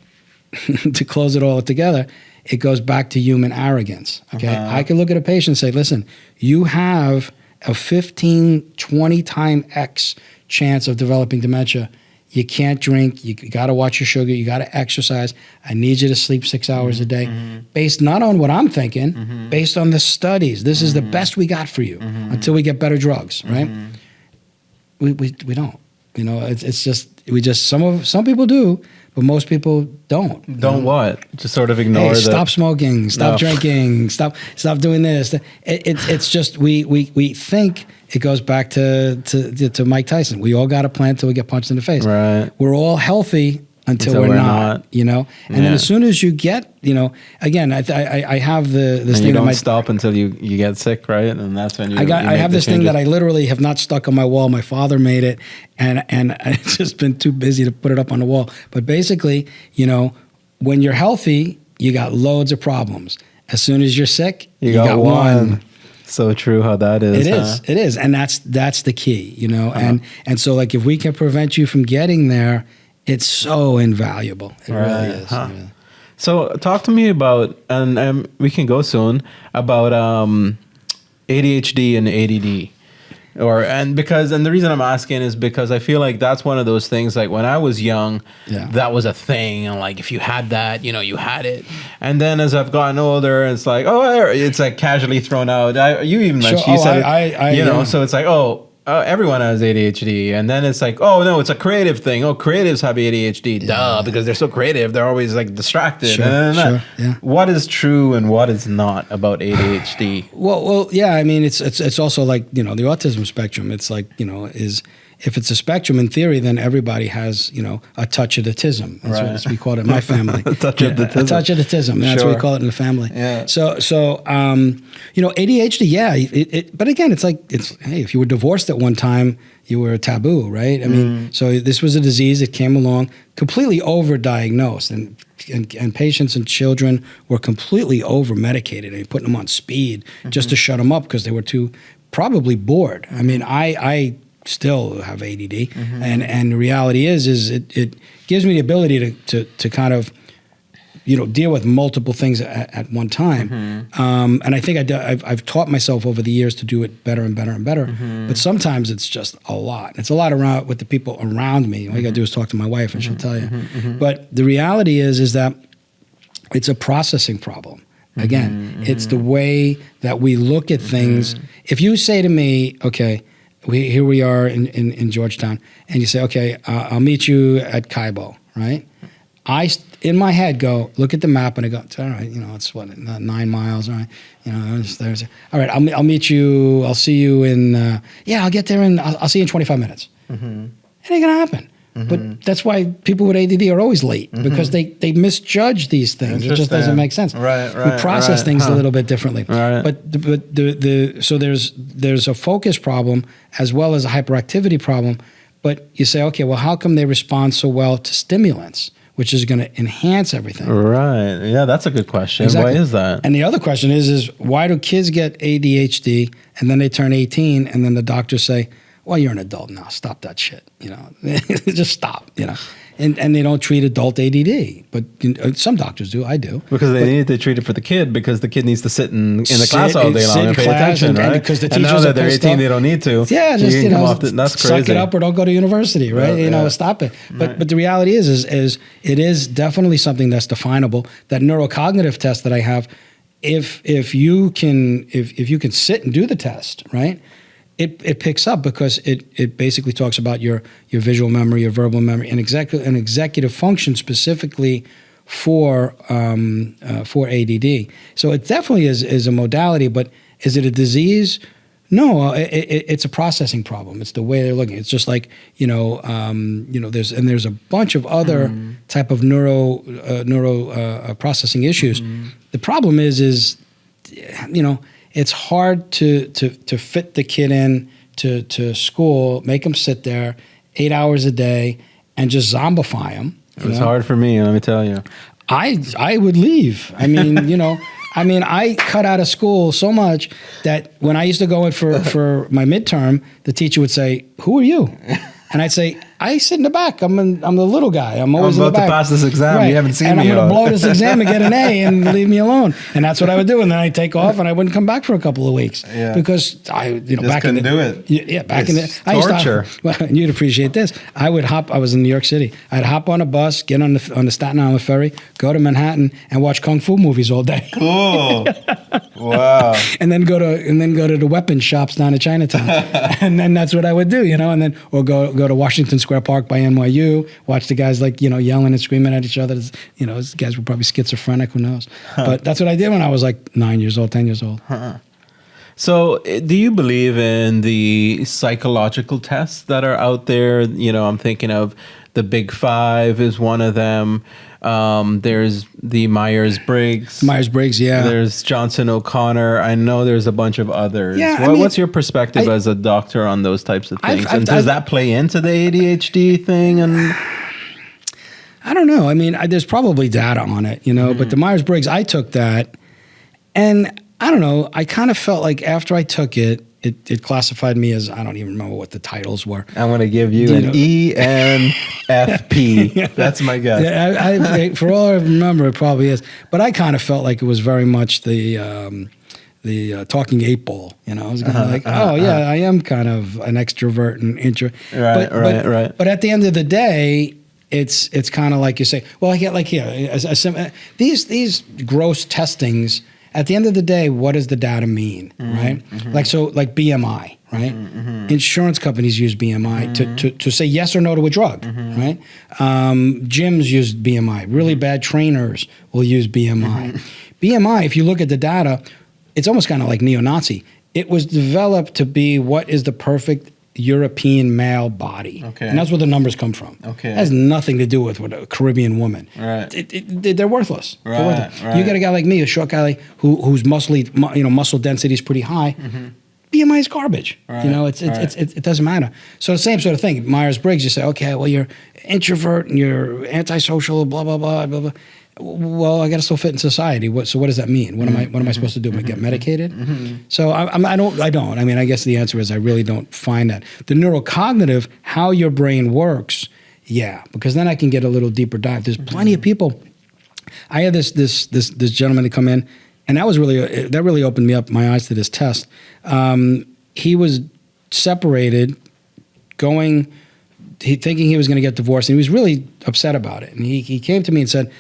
to close it all together, it goes back to human arrogance. Okay, I can look at a patient and say, listen, you have a 15, 20 time X chance of developing dementia. You can't drink. You got to watch your sugar. You got to exercise. I need you to sleep 6 hours a day, based not on what I'm thinking, based on the studies. This is the best we got for you until we get better drugs, right? We don't. It's just some people do, but most people don't.
Don't what? Just sort of ignore.
Hey, stop smoking. Stop drinking. Stop doing this. It's just we think it goes back to Mike Tyson. We all got a plan until we get punched in the face.
Right.
We're all healthy until we're not. And then as soon as you get, again, I have this
and
thing.
You don't stop until you get sick, right? And that's when
I have this thing that I literally have not stuck on my wall. My father made it, and I've just been too busy to put it up on the wall. But basically, when you're healthy, you got loads of problems. As soon as you're sick, you got one.
So true how that is.
It is, and that's the key, And so like if we can prevent you from getting there, it's so invaluable. It really is.
Huh.
Yeah.
So talk to me about, and we can go soon, about ADHD and ADD. And the reason I'm asking is because I feel like that's one of those things, like when I was young, that was a thing. And like, if you had that, you had it. And then as I've gotten older, it's like, it's like casually thrown out. You even mentioned, you said, so it's like, everyone has ADHD, and then it's like, oh no, it's a creative thing. Oh, creatives have ADHD, duh, because they're so creative, they're always like distracted.
Sure, yeah.
What is true and what is not about ADHD?
Well, yeah. I mean, it's also like, the autism spectrum. It's like, if it's a spectrum in theory, then everybody has, a touch of autism. That's what we call it in my family.
A touch of autism.
A touch of autism. That's what we call it in the family.
Yeah.
So ADHD, yeah. But again, it's like, hey, if you were divorced at one time, you were a taboo, right? I mean, so this was a disease that came along completely overdiagnosed, and patients and children were completely over-medicated and putting them on speed just to shut them up because they were too probably bored. I mean, I still have ADD, and the reality is it gives me the ability to kind of deal with multiple things at one time. And I think I've taught myself over the years to do it better and better and better. But sometimes it's just a lot. It's a lot around with the people around me. All you got to do is talk to my wife, and she'll tell you. But the reality is that it's a processing problem. Again, it's the way that we look at things. If you say to me, okay, here we are in Georgetown, and you say, okay, I'll meet you at Caibo, right? I, in my head, go, look at the map, and I go, all right, it's what, 9 miles, all right? There's all right, I'll meet you, I'll see you in, I'll get there, and I'll see you in 25 minutes. It ain't going to happen. But that's why people with ADD are always late, because they misjudge these things. It just doesn't make sense.
Right.
We process things a little bit differently.
Right.
But so there's a focus problem as well as a hyperactivity problem. But you say, okay, well, how come they respond so well to stimulants, which is going to enhance everything?
Right. Yeah, that's a good question.
Exactly.
Why is that?
And the other question is why do kids get ADHD and then they turn 18 and then the doctors say, well, you're an adult now. Stop that shit. Just stop. And they don't treat adult ADD, but some doctors do. I do
because they need to treat it for the kid because the kid needs to sit in the class all day long and pay attention, right?
Because the
and
teachers
now that
are
they're 18, they don't need to.
Yeah, just
that's crazy.
Suck it up or don't go to university, right? Stop it. But the reality is it is definitely something that's definable. That neurocognitive test that I have, if you can sit and do the test, right? It picks up because it basically talks about your visual memory, your verbal memory, and an executive function specifically for ADD. So it definitely is a modality, but is it a disease? No, it's a processing problem. It's the way they're looking. It's just like there's a bunch of other type of neuro processing issues. The problem is it's hard to fit the kid in to school, make them sit there 8 hours a day, and just zombify them.
It was hard for me, let me tell you.
I would leave. I mean, I cut out of school so much that when I used to go in for my midterm, the teacher would say, "Who are you?" And I'd say, I sit in the back. I'm the little guy. I'm always in the back.
I'm about to pass this exam. Right. You haven't seen me.
And I'm going to blow this exam and get an A and leave me alone. And that's what I would do. And then I'd take off and I wouldn't come back for a couple of weeks. Yeah. Because I,
just couldn't do it.
Yeah, back
it's
in the
torture.
Well, you'd appreciate this. I was in New York City. I'd hop on a bus, get on the Staten Island ferry, go to Manhattan, and watch kung fu movies all day.
Cool. Wow.
And then go to the weapons shops down in Chinatown. And then that's what I would do, and then or go to Washington Square Park by NYU, watch the guys yelling and screaming at each other. These guys were probably schizophrenic, who knows? But that's what I did when I was like 9 years old, 10 years old.
So do you believe in the psychological tests that are out there? I'm thinking of the Big Five is one of them. There's the Myers-Briggs.
Myers-Briggs, yeah.
There's Johnson O'Connor. I know there's a bunch of others.
Yeah,
what's your perspective as a doctor on those types of things? And does that play into the ADHD thing? And
I don't know. I mean, there's probably data on it, but the Myers-Briggs, I took that, and I don't know. I kind of felt like after I took it, it classified me as, I don't even remember what the titles were.
I'm going to give you an ENFP. That's my guess.
Yeah, for all I remember, it probably is. But I kind of felt like it was very much the talking 8-ball. I was kind of I am kind of an extrovert and introvert.
Right.
But at the end of the day, it's kind of like you say, well, I get like here, these gross testings. At the end of the day, what does the data mean, right? Mm-hmm. Like BMI. right? Insurance companies use BMI to say yes or no to a drug, right? Gyms use BMI. Really bad trainers will use BMI. BMI, if you look at the data, it's almost kind of like neo-Nazi. It was developed to be what is the perfect European male body.
Okay.
And that's where the numbers come from.
Okay.
It has nothing to do with what a Caribbean woman.
Right.
They're worthless.
Right,
They're worthless.
right.
You get a guy like me, a short guy like, who's muscly, muscle density is pretty high. BMI is garbage.
Right,
It doesn't matter. So the same sort of thing. Myers-Briggs, you say, okay, well, you're introvert and you're antisocial, blah, blah, blah, blah, blah. Well, I got to still fit in society. So what does that mean? What am I supposed to do? Get medicated? So I don't. I mean, I guess the answer is I really don't find that. The neurocognitive, how your brain works, yeah, because then I can get a little deeper dive. There's plenty of people. I had this gentleman to come in, and that really opened me up my eyes to this test. He was separated, thinking he was going to get divorced, and he was really upset about it. And he came to me and said,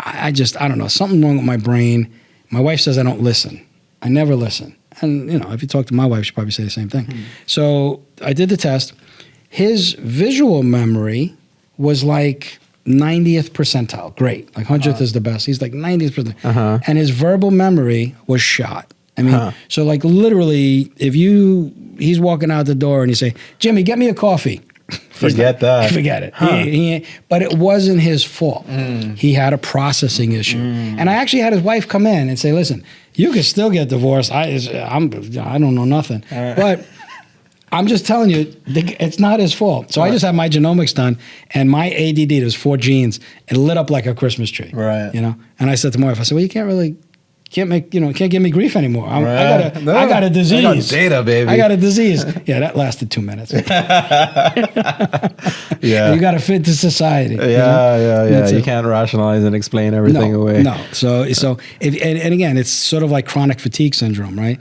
I don't know, something wrong with my brain. My wife says I don't listen. I never listen. And, if you talk to my wife, she'll probably say the same thing. So I did the test. His visual memory was like 90th percentile. Great. Like 100th is the best. He's like 90th percentile. And his verbal memory was shot. I mean, so like literally, he's walking out the door and you say, Jimmy, get me a coffee.
Forget that.
Forget it. But it wasn't his fault. He had a processing issue. And I actually had his wife come in and say, listen, you can still get divorced. I don't know nothing. But I'm just telling you, it's not his fault. So I just had my genomics done, and my ADD, there's 4 genes, it lit up like a Christmas tree.
Right.
And I said to my wife, I said, well, you can't give me grief anymore. I got a disease.
I got data, baby.
I got a disease. Yeah, that lasted 2 minutes.
Yeah.
You got to fit into society.
Yeah. You can't rationalize and explain everything away.
No. So and again, it's sort of like chronic fatigue syndrome, right?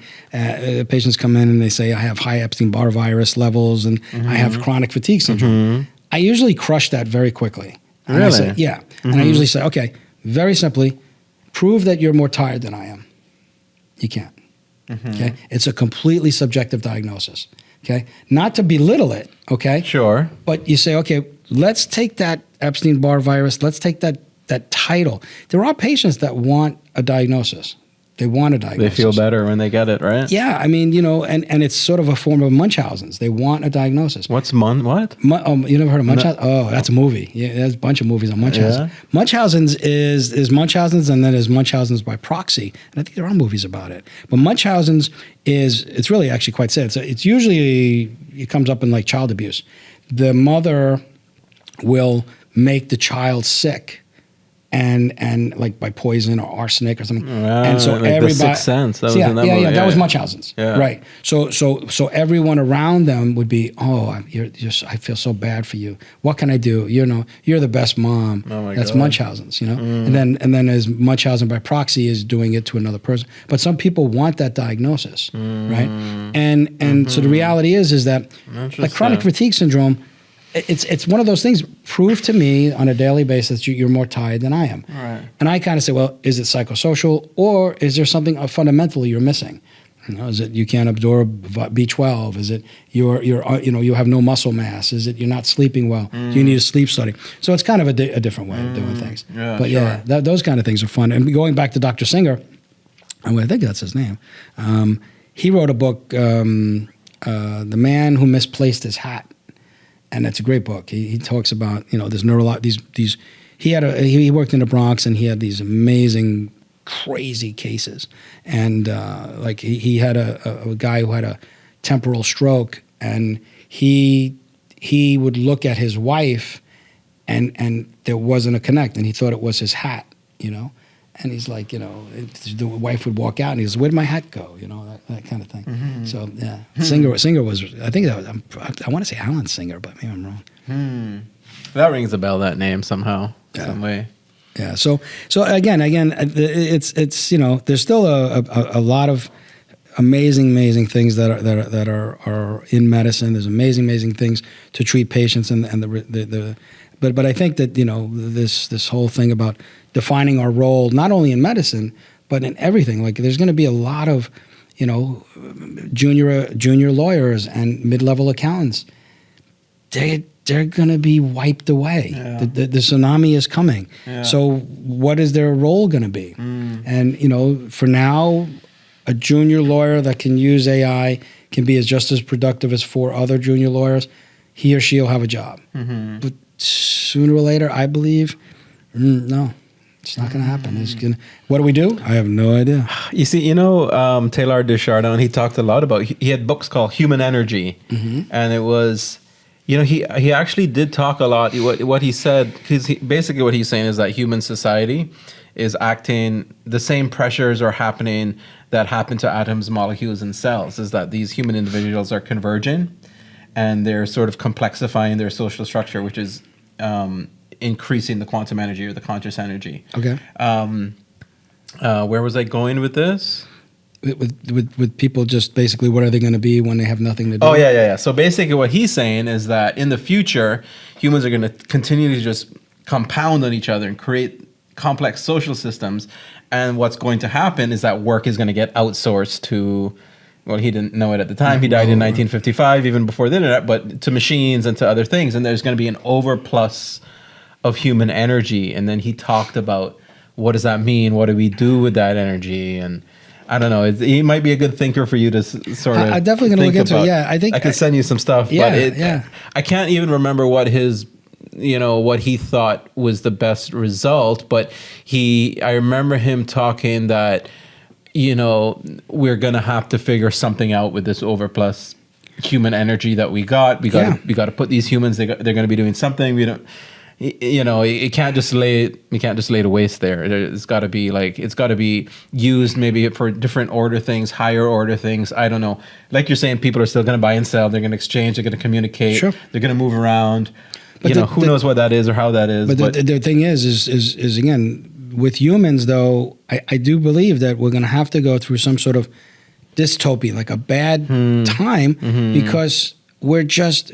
Patients come in and they say, I have high Epstein-Barr virus levels and I have chronic fatigue syndrome. I usually crush that very quickly. And
really?
I say, yeah. And I usually say, okay, very simply, prove that you're more tired than I am. You can't. Okay? It's a completely subjective diagnosis. Okay? Not to belittle it, okay?
Sure.
But you say, okay, let's take that Epstein-Barr virus, let's take that title. There are patients that want a diagnosis. They want a diagnosis.
They feel better when they get it, right?
Yeah, I mean, and it's sort of a form of Munchausen's. They want a diagnosis.
What?
You never heard of Munchausen? No. Oh, that's a movie. Yeah, there's a bunch of movies on Munchausen.
Yeah.
Munchausen's is Munchausen's, and then there's Munchausen's by proxy. And I think there are movies about it. But Munchausen's it's really actually quite sad. It's usually, it comes up in like child abuse. The mother will make the child sick. And like by poison or arsenic or something, and so
like
everybody.
The Sixth Sense. That was in that movie.
That was Munchausen's, right? So everyone around them would be, I feel so bad for you. What can I do? You're the best mom.
Oh my
That's
God.
Munchausen's, and then as Munchausen by proxy is doing it to another person. But some people want that diagnosis, right? And so the reality is that like chronic fatigue syndrome. It's one of those things. Prove to me on a daily basis you're more tired than I am.
Right.
And I kind of say, well, is it psychosocial or is there something fundamentally you're missing? Is it you can't absorb B12? Is it you have no muscle mass? Is it you're not sleeping well? Do you need a sleep study? So it's kind of a different way of doing things.
Yeah,
but
sure.
those kind of things are fun. And going back to Dr. Singer, I think that's his name. He wrote a book, The Man Who Misplaced His Hat. And it's a great book. He talks about, there's these he worked in the Bronx and he had these amazing, crazy cases. And like he had a guy who had a temporal stroke, and he would look at his wife and there wasn't a connect, and he thought it was his hat, And he's like, the wife would walk out and he goes, where'd my hat go? That kind of thing. So, yeah. Singer was, I think that was, I want to say Alan Singer, but maybe I'm wrong.
That rings a bell, that name, somehow, some way.
Yeah. So again, it's there's still a lot of amazing things that are in medicine. There's amazing things to treat patients but I think that, this whole thing about defining our role, not only in medicine, but in everything. Like there's going to be a lot of, junior lawyers and mid-level accountants, they're going to be wiped away.
Yeah.
The tsunami is coming.
Yeah.
So what is their role going to be? And for now, a junior lawyer that can use AI can be just as productive as 4 other junior lawyers. He or she will have a job. But sooner or later, I believe, no, it's not going to happen. What do we do? I have no idea.
You see, Taylor Deschardin, he talked a lot about, he had books called Human Energy. And it was, he actually did talk a lot. What he said, because basically what he's saying is that human society is acting, the same pressures are happening that happen to atoms, molecules, and cells, is that these human individuals are converging and they're sort of complexifying their social structure, which is increasing the quantum energy or the conscious energy.
Okay.
Where was I going with this?
With people just basically, what are they going to be when they have nothing to do?
Oh, yeah. So basically what he's saying is that in the future, humans are going to continue to just compound on each other and create complex social systems. And what's going to happen is that work is going to get outsourced to, well, he didn't know it at the time. He died in 1955, even before the internet, but to machines and to other things. And there's going to be an overplus of human energy. And then he talked about, what does that mean? What do we do with that energy? And I don't know. He might be a good thinker for you to sort of.
I'm definitely going to look into it. Yeah, I think
I could send you some stuff.
Yeah,
I can't even remember what his, what he thought was the best result. But I remember him talking that, we're going to have to figure something out with this overplus human energy that we got. We got to put these humans. They're going to be doing something. We don't. It can't just lay to waste there. It's got to be used maybe for different order things, higher order things. I don't know. Like you're saying, people are still going to buy and sell. They're going to exchange. They're going to communicate.
Sure. They're
going to move around.
But
who knows what that is or how that is.
But the thing is again, with humans though, I do believe that we're going to have to go through some sort of dystopia, like a bad time, because we're just,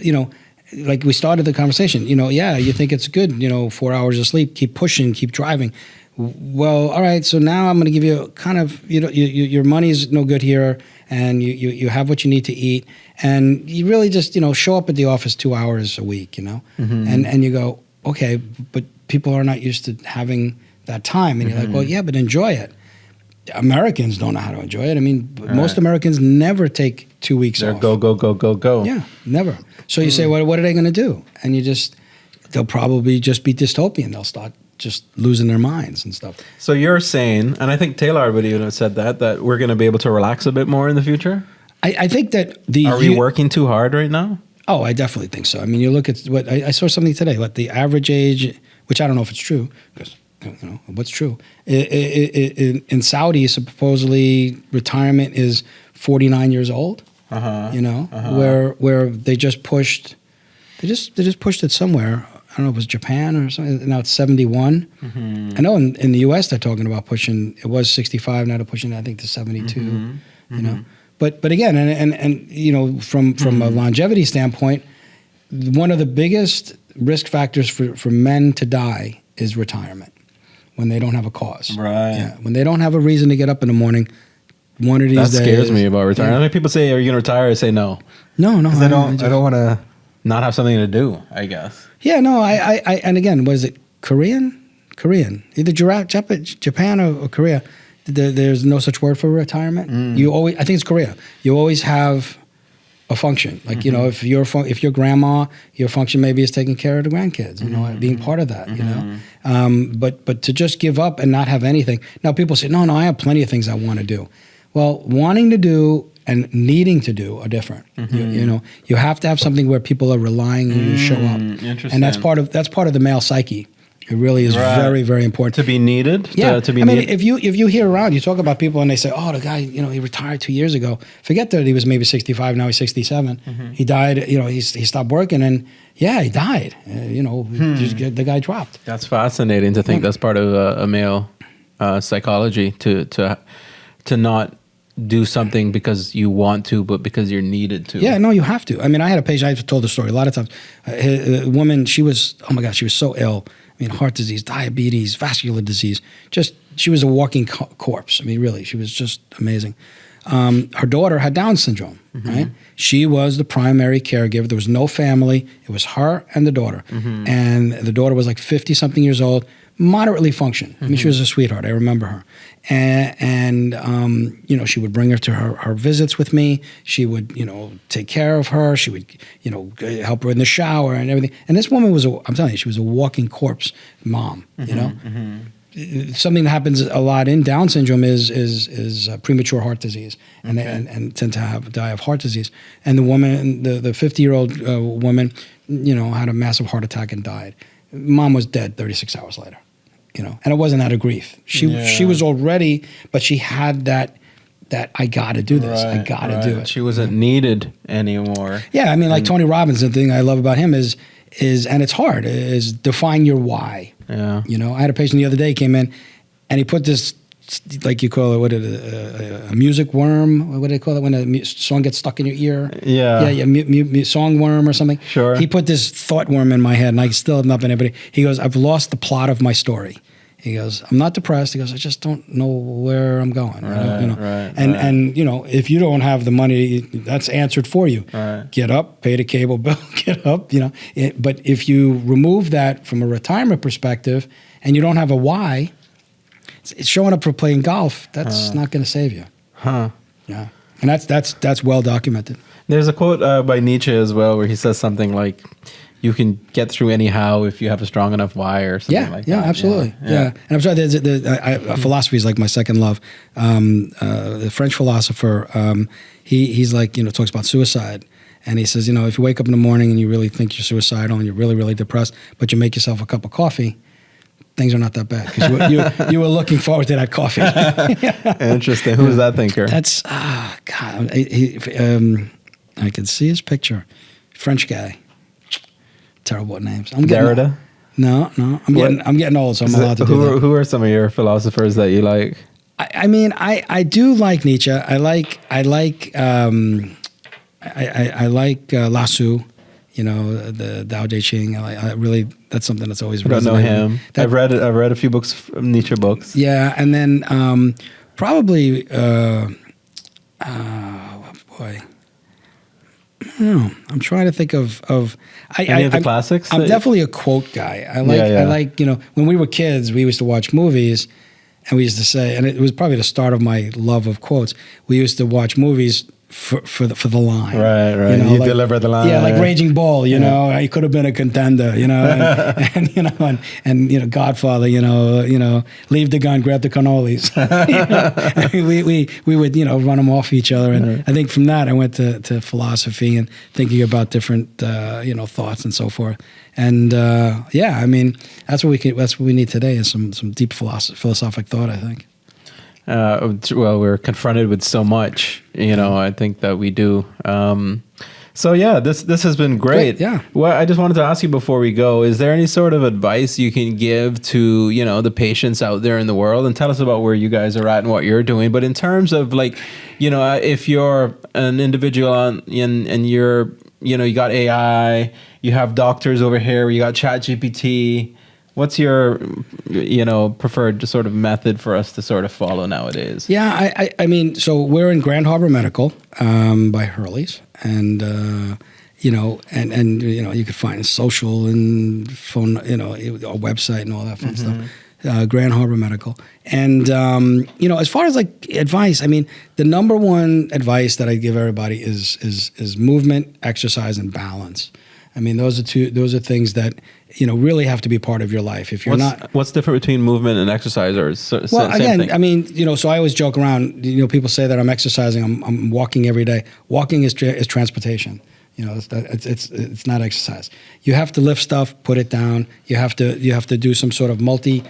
like we started the conversation, you think it's good, 4 hours of sleep, keep pushing, keep driving. Well, all right, so now I'm going to give you kind of, your money's no good here, and you have what you need to eat, and you really just, show up at the office 2 hours a week, and you go, okay, but people are not used to having that time, and you're like, well, yeah, but enjoy it. Americans don't know how to enjoy it. I mean, most Americans never take 2 weeks off.
Go, go, go, go, go.
Yeah, never. So you say, what are they going to do? And they'll probably just be dystopian. They'll start just losing their minds and stuff.
So you're saying, and I think Taylor would even have said that we're going to be able to relax a bit more in the future?
I think that
Are we working too hard right now?
Oh, I definitely think so. I mean, you look at what I saw something today, what the average age, which I don't know if it's true, because what's true. In Saudi, supposedly retirement is 49 years old. Where they just pushed, they just pushed it somewhere. I don't know if it was Japan or something. Now it's 71. I know in the U.S. they're talking about pushing. It was 65. Now they're pushing, I think, to 72. But again, and from a longevity standpoint, one of the biggest risk factors for men to die is retirement. When they don't have a cause.
Right.
Yeah. When they don't have a reason to get up in the morning, one of these days.
That scares me about retirement. How many people say, are you going to retire? I say no.
No.
I don't want to not have something to do, I guess.
Yeah, no, I and again, was it Korean? Either Japan or Korea. There's no such word for retirement. I think it's Korea. You always have a function. Like, if your grandma, your function maybe is taking care of the grandkids, being part of that, But to just give up and not have anything. Now people say, no, I have plenty of things I want to do. Well, wanting to do and needing to do are different. You have to have something where people are relying on you to show up.
Interesting.
And that's part of the male psyche. It really is very, very important.
To be needed?
Yeah.
To be
needed. If you hear around, you talk about people and they say, oh, the guy, he retired 2 years ago. Forget that he was maybe 65, now he's 67. He died, he stopped working and he died. The guy dropped.
That's fascinating to think that's part of a male psychology to not do something because you want to, but because you're needed to.
Yeah, no, you have to. I mean, I had a patient, I've told the story a lot of times. A woman, she was so ill. I mean, heart disease, diabetes, vascular disease. She was a walking corpse. I mean, really, she was just amazing. her daughter had Down syndrome, right? She was the primary caregiver. There was no family. It was her and the daughter. And the daughter was like 50-something years old, moderately functioned. I mean, she was a sweetheart. I remember her. And you know, she would bring her to her visits with me. She would, you know, take care of her. She would, you know, help her in the shower and everything. And this woman was, I'm telling you, she was a walking corpse mom, you know? Something that happens a lot in Down syndrome is premature heart disease, and and tend to die of heart disease. And the woman, the 50-year-old woman, you know, had a massive heart attack and died. Mom was dead 36 hours later, you know, and it wasn't out of grief. She was already, but she had that I got to do this. I got to do it.
She wasn't needed anymore.
Yeah, I mean, like Tony Robbins, the thing I love about him is, and it's hard, is define your why.
Yeah.
You know, I had a patient the other day came in, and he put this, like you call it, a music worm? What do they call it when a song gets stuck in your ear? Yeah, song worm or something.
Sure.
He put this thought worm in my head, and I still have not been able to. He goes, I've lost the plot of my story. He goes, I'm not depressed. He goes, I just don't know where I'm going. And you know, if you don't have the money, that's answered for you. Get up, pay the cable bill, get up. You know, but if you remove that from a retirement perspective, and you don't have a why, it's showing up for playing golf. That's not going to save you. Yeah, and that's well documented.
There's a quote by Nietzsche as well, where he says something like, you can get through anyhow if you have a strong enough why or something like that. Yeah,
absolutely. Yeah. And I'm sorry, philosophy is like my second love. The French philosopher, he's like, you know, talks about suicide. And he says, you know, if you wake up in the morning and you really think you're suicidal and you're really, really depressed, but you make yourself a cup of coffee, things are not that bad because you were looking forward to that coffee.
Interesting. Who is that thinker?
That's, God, I can see his picture. French guy. Terrible at names.
Derrida?
No. I'm getting old, so I'm allowed to do that.
Who are some of your philosophers that you like?
I mean, I do like Nietzsche. I like Lassu. You know, the Tao Te Ching. I really, that's something that's always.
I don't know him. I've read a few books, Nietzsche books.
Yeah, and then probably. Boy. I don't know. I'm trying to think of
any of the classics.
I'm definitely a quote guy. I like, you know, when we were kids, we used to watch movies, and we used to say, and it was probably the start of my love of quotes. We used to watch movies for the line. Right.
You know, deliver the line.
Yeah, like Raging Bull, you know, he could have been a contender, you know, and you know, and you know, Godfather, you know, leave the gun, grab the cannolis. You know? we would, you know, run them off each other, and I think from that I went to philosophy and thinking about different, you know, thoughts and so forth. And I mean, that's what we need today is some deep philosophic thought, I think.
Well, we're confronted with so much, you know, I think that we do. So yeah, this has been great.
Yeah.
Well, I just wanted to ask you before we go, is there any sort of advice you can give to, you know, the patients out there in the world, and tell us about where you guys are at and what you're doing. But in terms of like, you know, if you're an individual and you're, you know, you got AI, you have doctors over here, you got ChatGPT. What's your, you know, preferred sort of method for us to sort of follow nowadays?
Yeah, I mean, so we're in Grand Harbor Medical by Hurley's, and you know, and you know, you could find social and phone, you know, our website and all that fun stuff. Grand Harbor Medical, and you know, as far as like advice, I mean, the number one advice that I give everybody is movement, exercise, and balance. I mean, those are things that, you know, really have to be part of your life. If you're
what's different between movement and exercise, or
well, again,
thing?
I mean, you know, so I always joke around. You know, people say that I'm exercising, I'm walking every day. Walking is transportation. You know, it's not exercise. You have to lift stuff, put it down. You have to do some sort of multi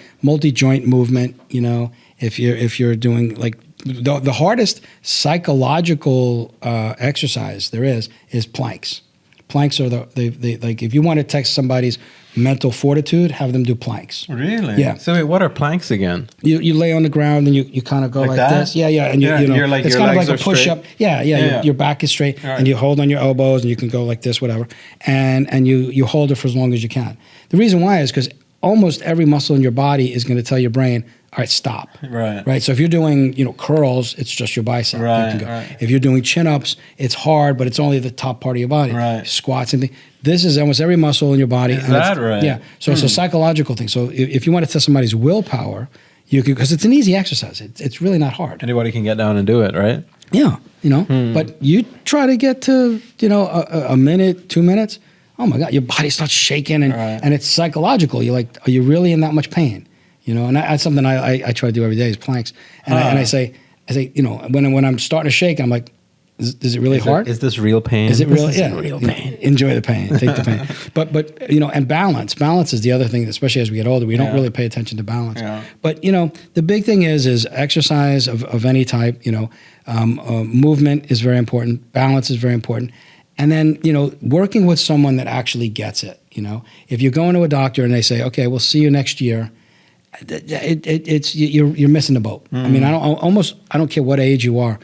joint movement. You know, if you're doing like the hardest psychological exercise there is planks. Planks are they like, if you want to test somebody's mental fortitude, have them do planks.
Really?
Yeah.
So wait, what are planks again?
You lay on the ground and you kind of go like this. Yeah, and you know,
you're like,
it's kind of like a push up.
Yeah.
Your back is straight, right. And you hold on your elbows and you can go like this, whatever. And you hold it for as long as you can. The reason why is because almost every muscle in your body is going to tell your brain, all right, stop.
Right.
So if you're doing, curls, it's just your bicep.
Right,
You can go.
right.
If you're doing chin-ups, it's hard, but it's only the top part of your body.
Right.
Squats and things. This is almost every muscle in your body.
Is that right?
Yeah. So it's a psychological thing. So if you want to test somebody's willpower, you can, because it's an easy exercise. It's really not hard.
Anybody can get down and do it, right?
Yeah. But you try to get to, a minute, 2 minutes. Oh my God, your body starts shaking and it's psychological. You're like, are you really in that much pain? And that's something I try to do every day is planks. And I say, when I'm starting to shake, I'm like, is it really hard?
Is this real pain?
Is it really?
This
Yeah.
real pain.
Enjoy the pain. Take the pain. But and balance. Balance is the other thing, especially as we get older, we don't really pay attention to balance.
Yeah.
But the big thing is exercise of any type. Movement is very important. Balance is very important. And then working with someone that actually gets it. If you go into a doctor and they say, okay, we'll see you next year, it's you're missing the boat. I mean, I don't care what age you are.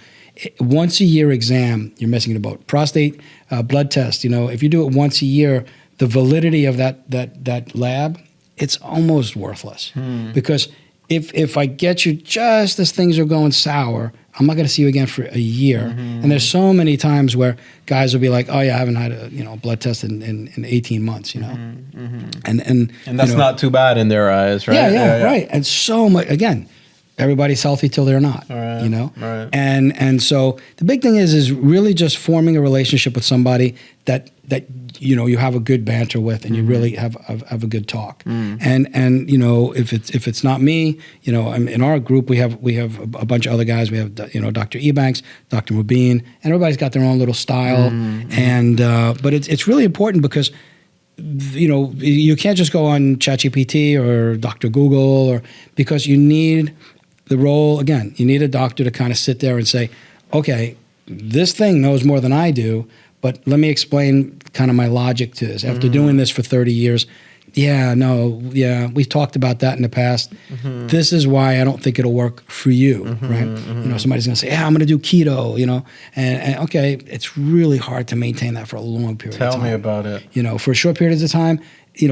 Once a year exam, you're missing the boat. Prostate blood test, if you do it once a year, the validity of that lab, it's almost worthless. Because if I get you just as things are going sour, I'm not going to see you again for a year. And there's so many times where guys will be like, oh yeah, I haven't had a blood test in 18 months, And
that's not too bad in their eyes, right?
Yeah, right. And so much, again, everybody's healthy till they're not,
Right.
And so the big thing is really just forming a relationship with somebody that you have a good banter with, and you really have a good talk. And if it's not me, in our group we have a bunch of other guys. We have Dr. Ebanks, Dr. Mubin, and everybody's got their own little style. And but it's really important because you can't just go on ChatGPT or Dr. Google because you need the role, again, you need a doctor to kind of sit there and say, okay, this thing knows more than I do, but let me explain kind of my logic to this. After doing this for 30 years, we talked about that in the past. This is why I don't think it'll work for you, right? Somebody's going to say, yeah, I'm going to do keto, and okay, it's really hard to maintain that for a long period of time.
Tell me about it.
For short periods of time,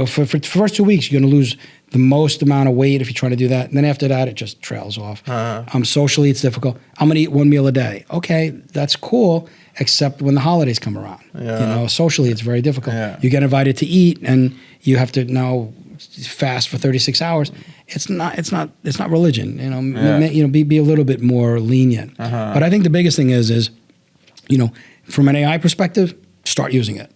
for the first 2 weeks, you're going to lose the most amount of weight if you try to do that. And then after that, it just trails off. Socially, it's difficult. I'm going to eat one meal a day. Okay, that's cool, except when the holidays come around. Socially, it's very difficult. You get invited to eat, and you have to now fast for 36 hours. It's not religion. Be a little bit more lenient. But I think the biggest thing is from an AI perspective, start using it.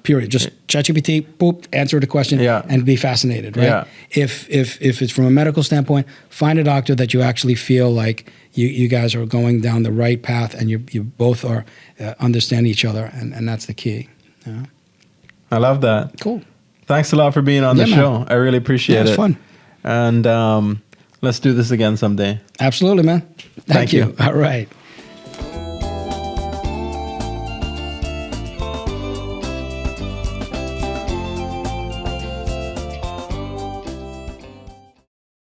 Period. Just ChatGPT, boop, answer the question, and be fascinated, right?
Yeah.
If it's from a medical standpoint, find a doctor that you actually feel like you guys are going down the right path, and you both are understand each other, and that's the key.
I love that.
Cool.
Thanks a lot for being on the show. I really appreciate it.
It's fun.
And let's do this again someday.
Absolutely, man. Thank you.
you.
All right.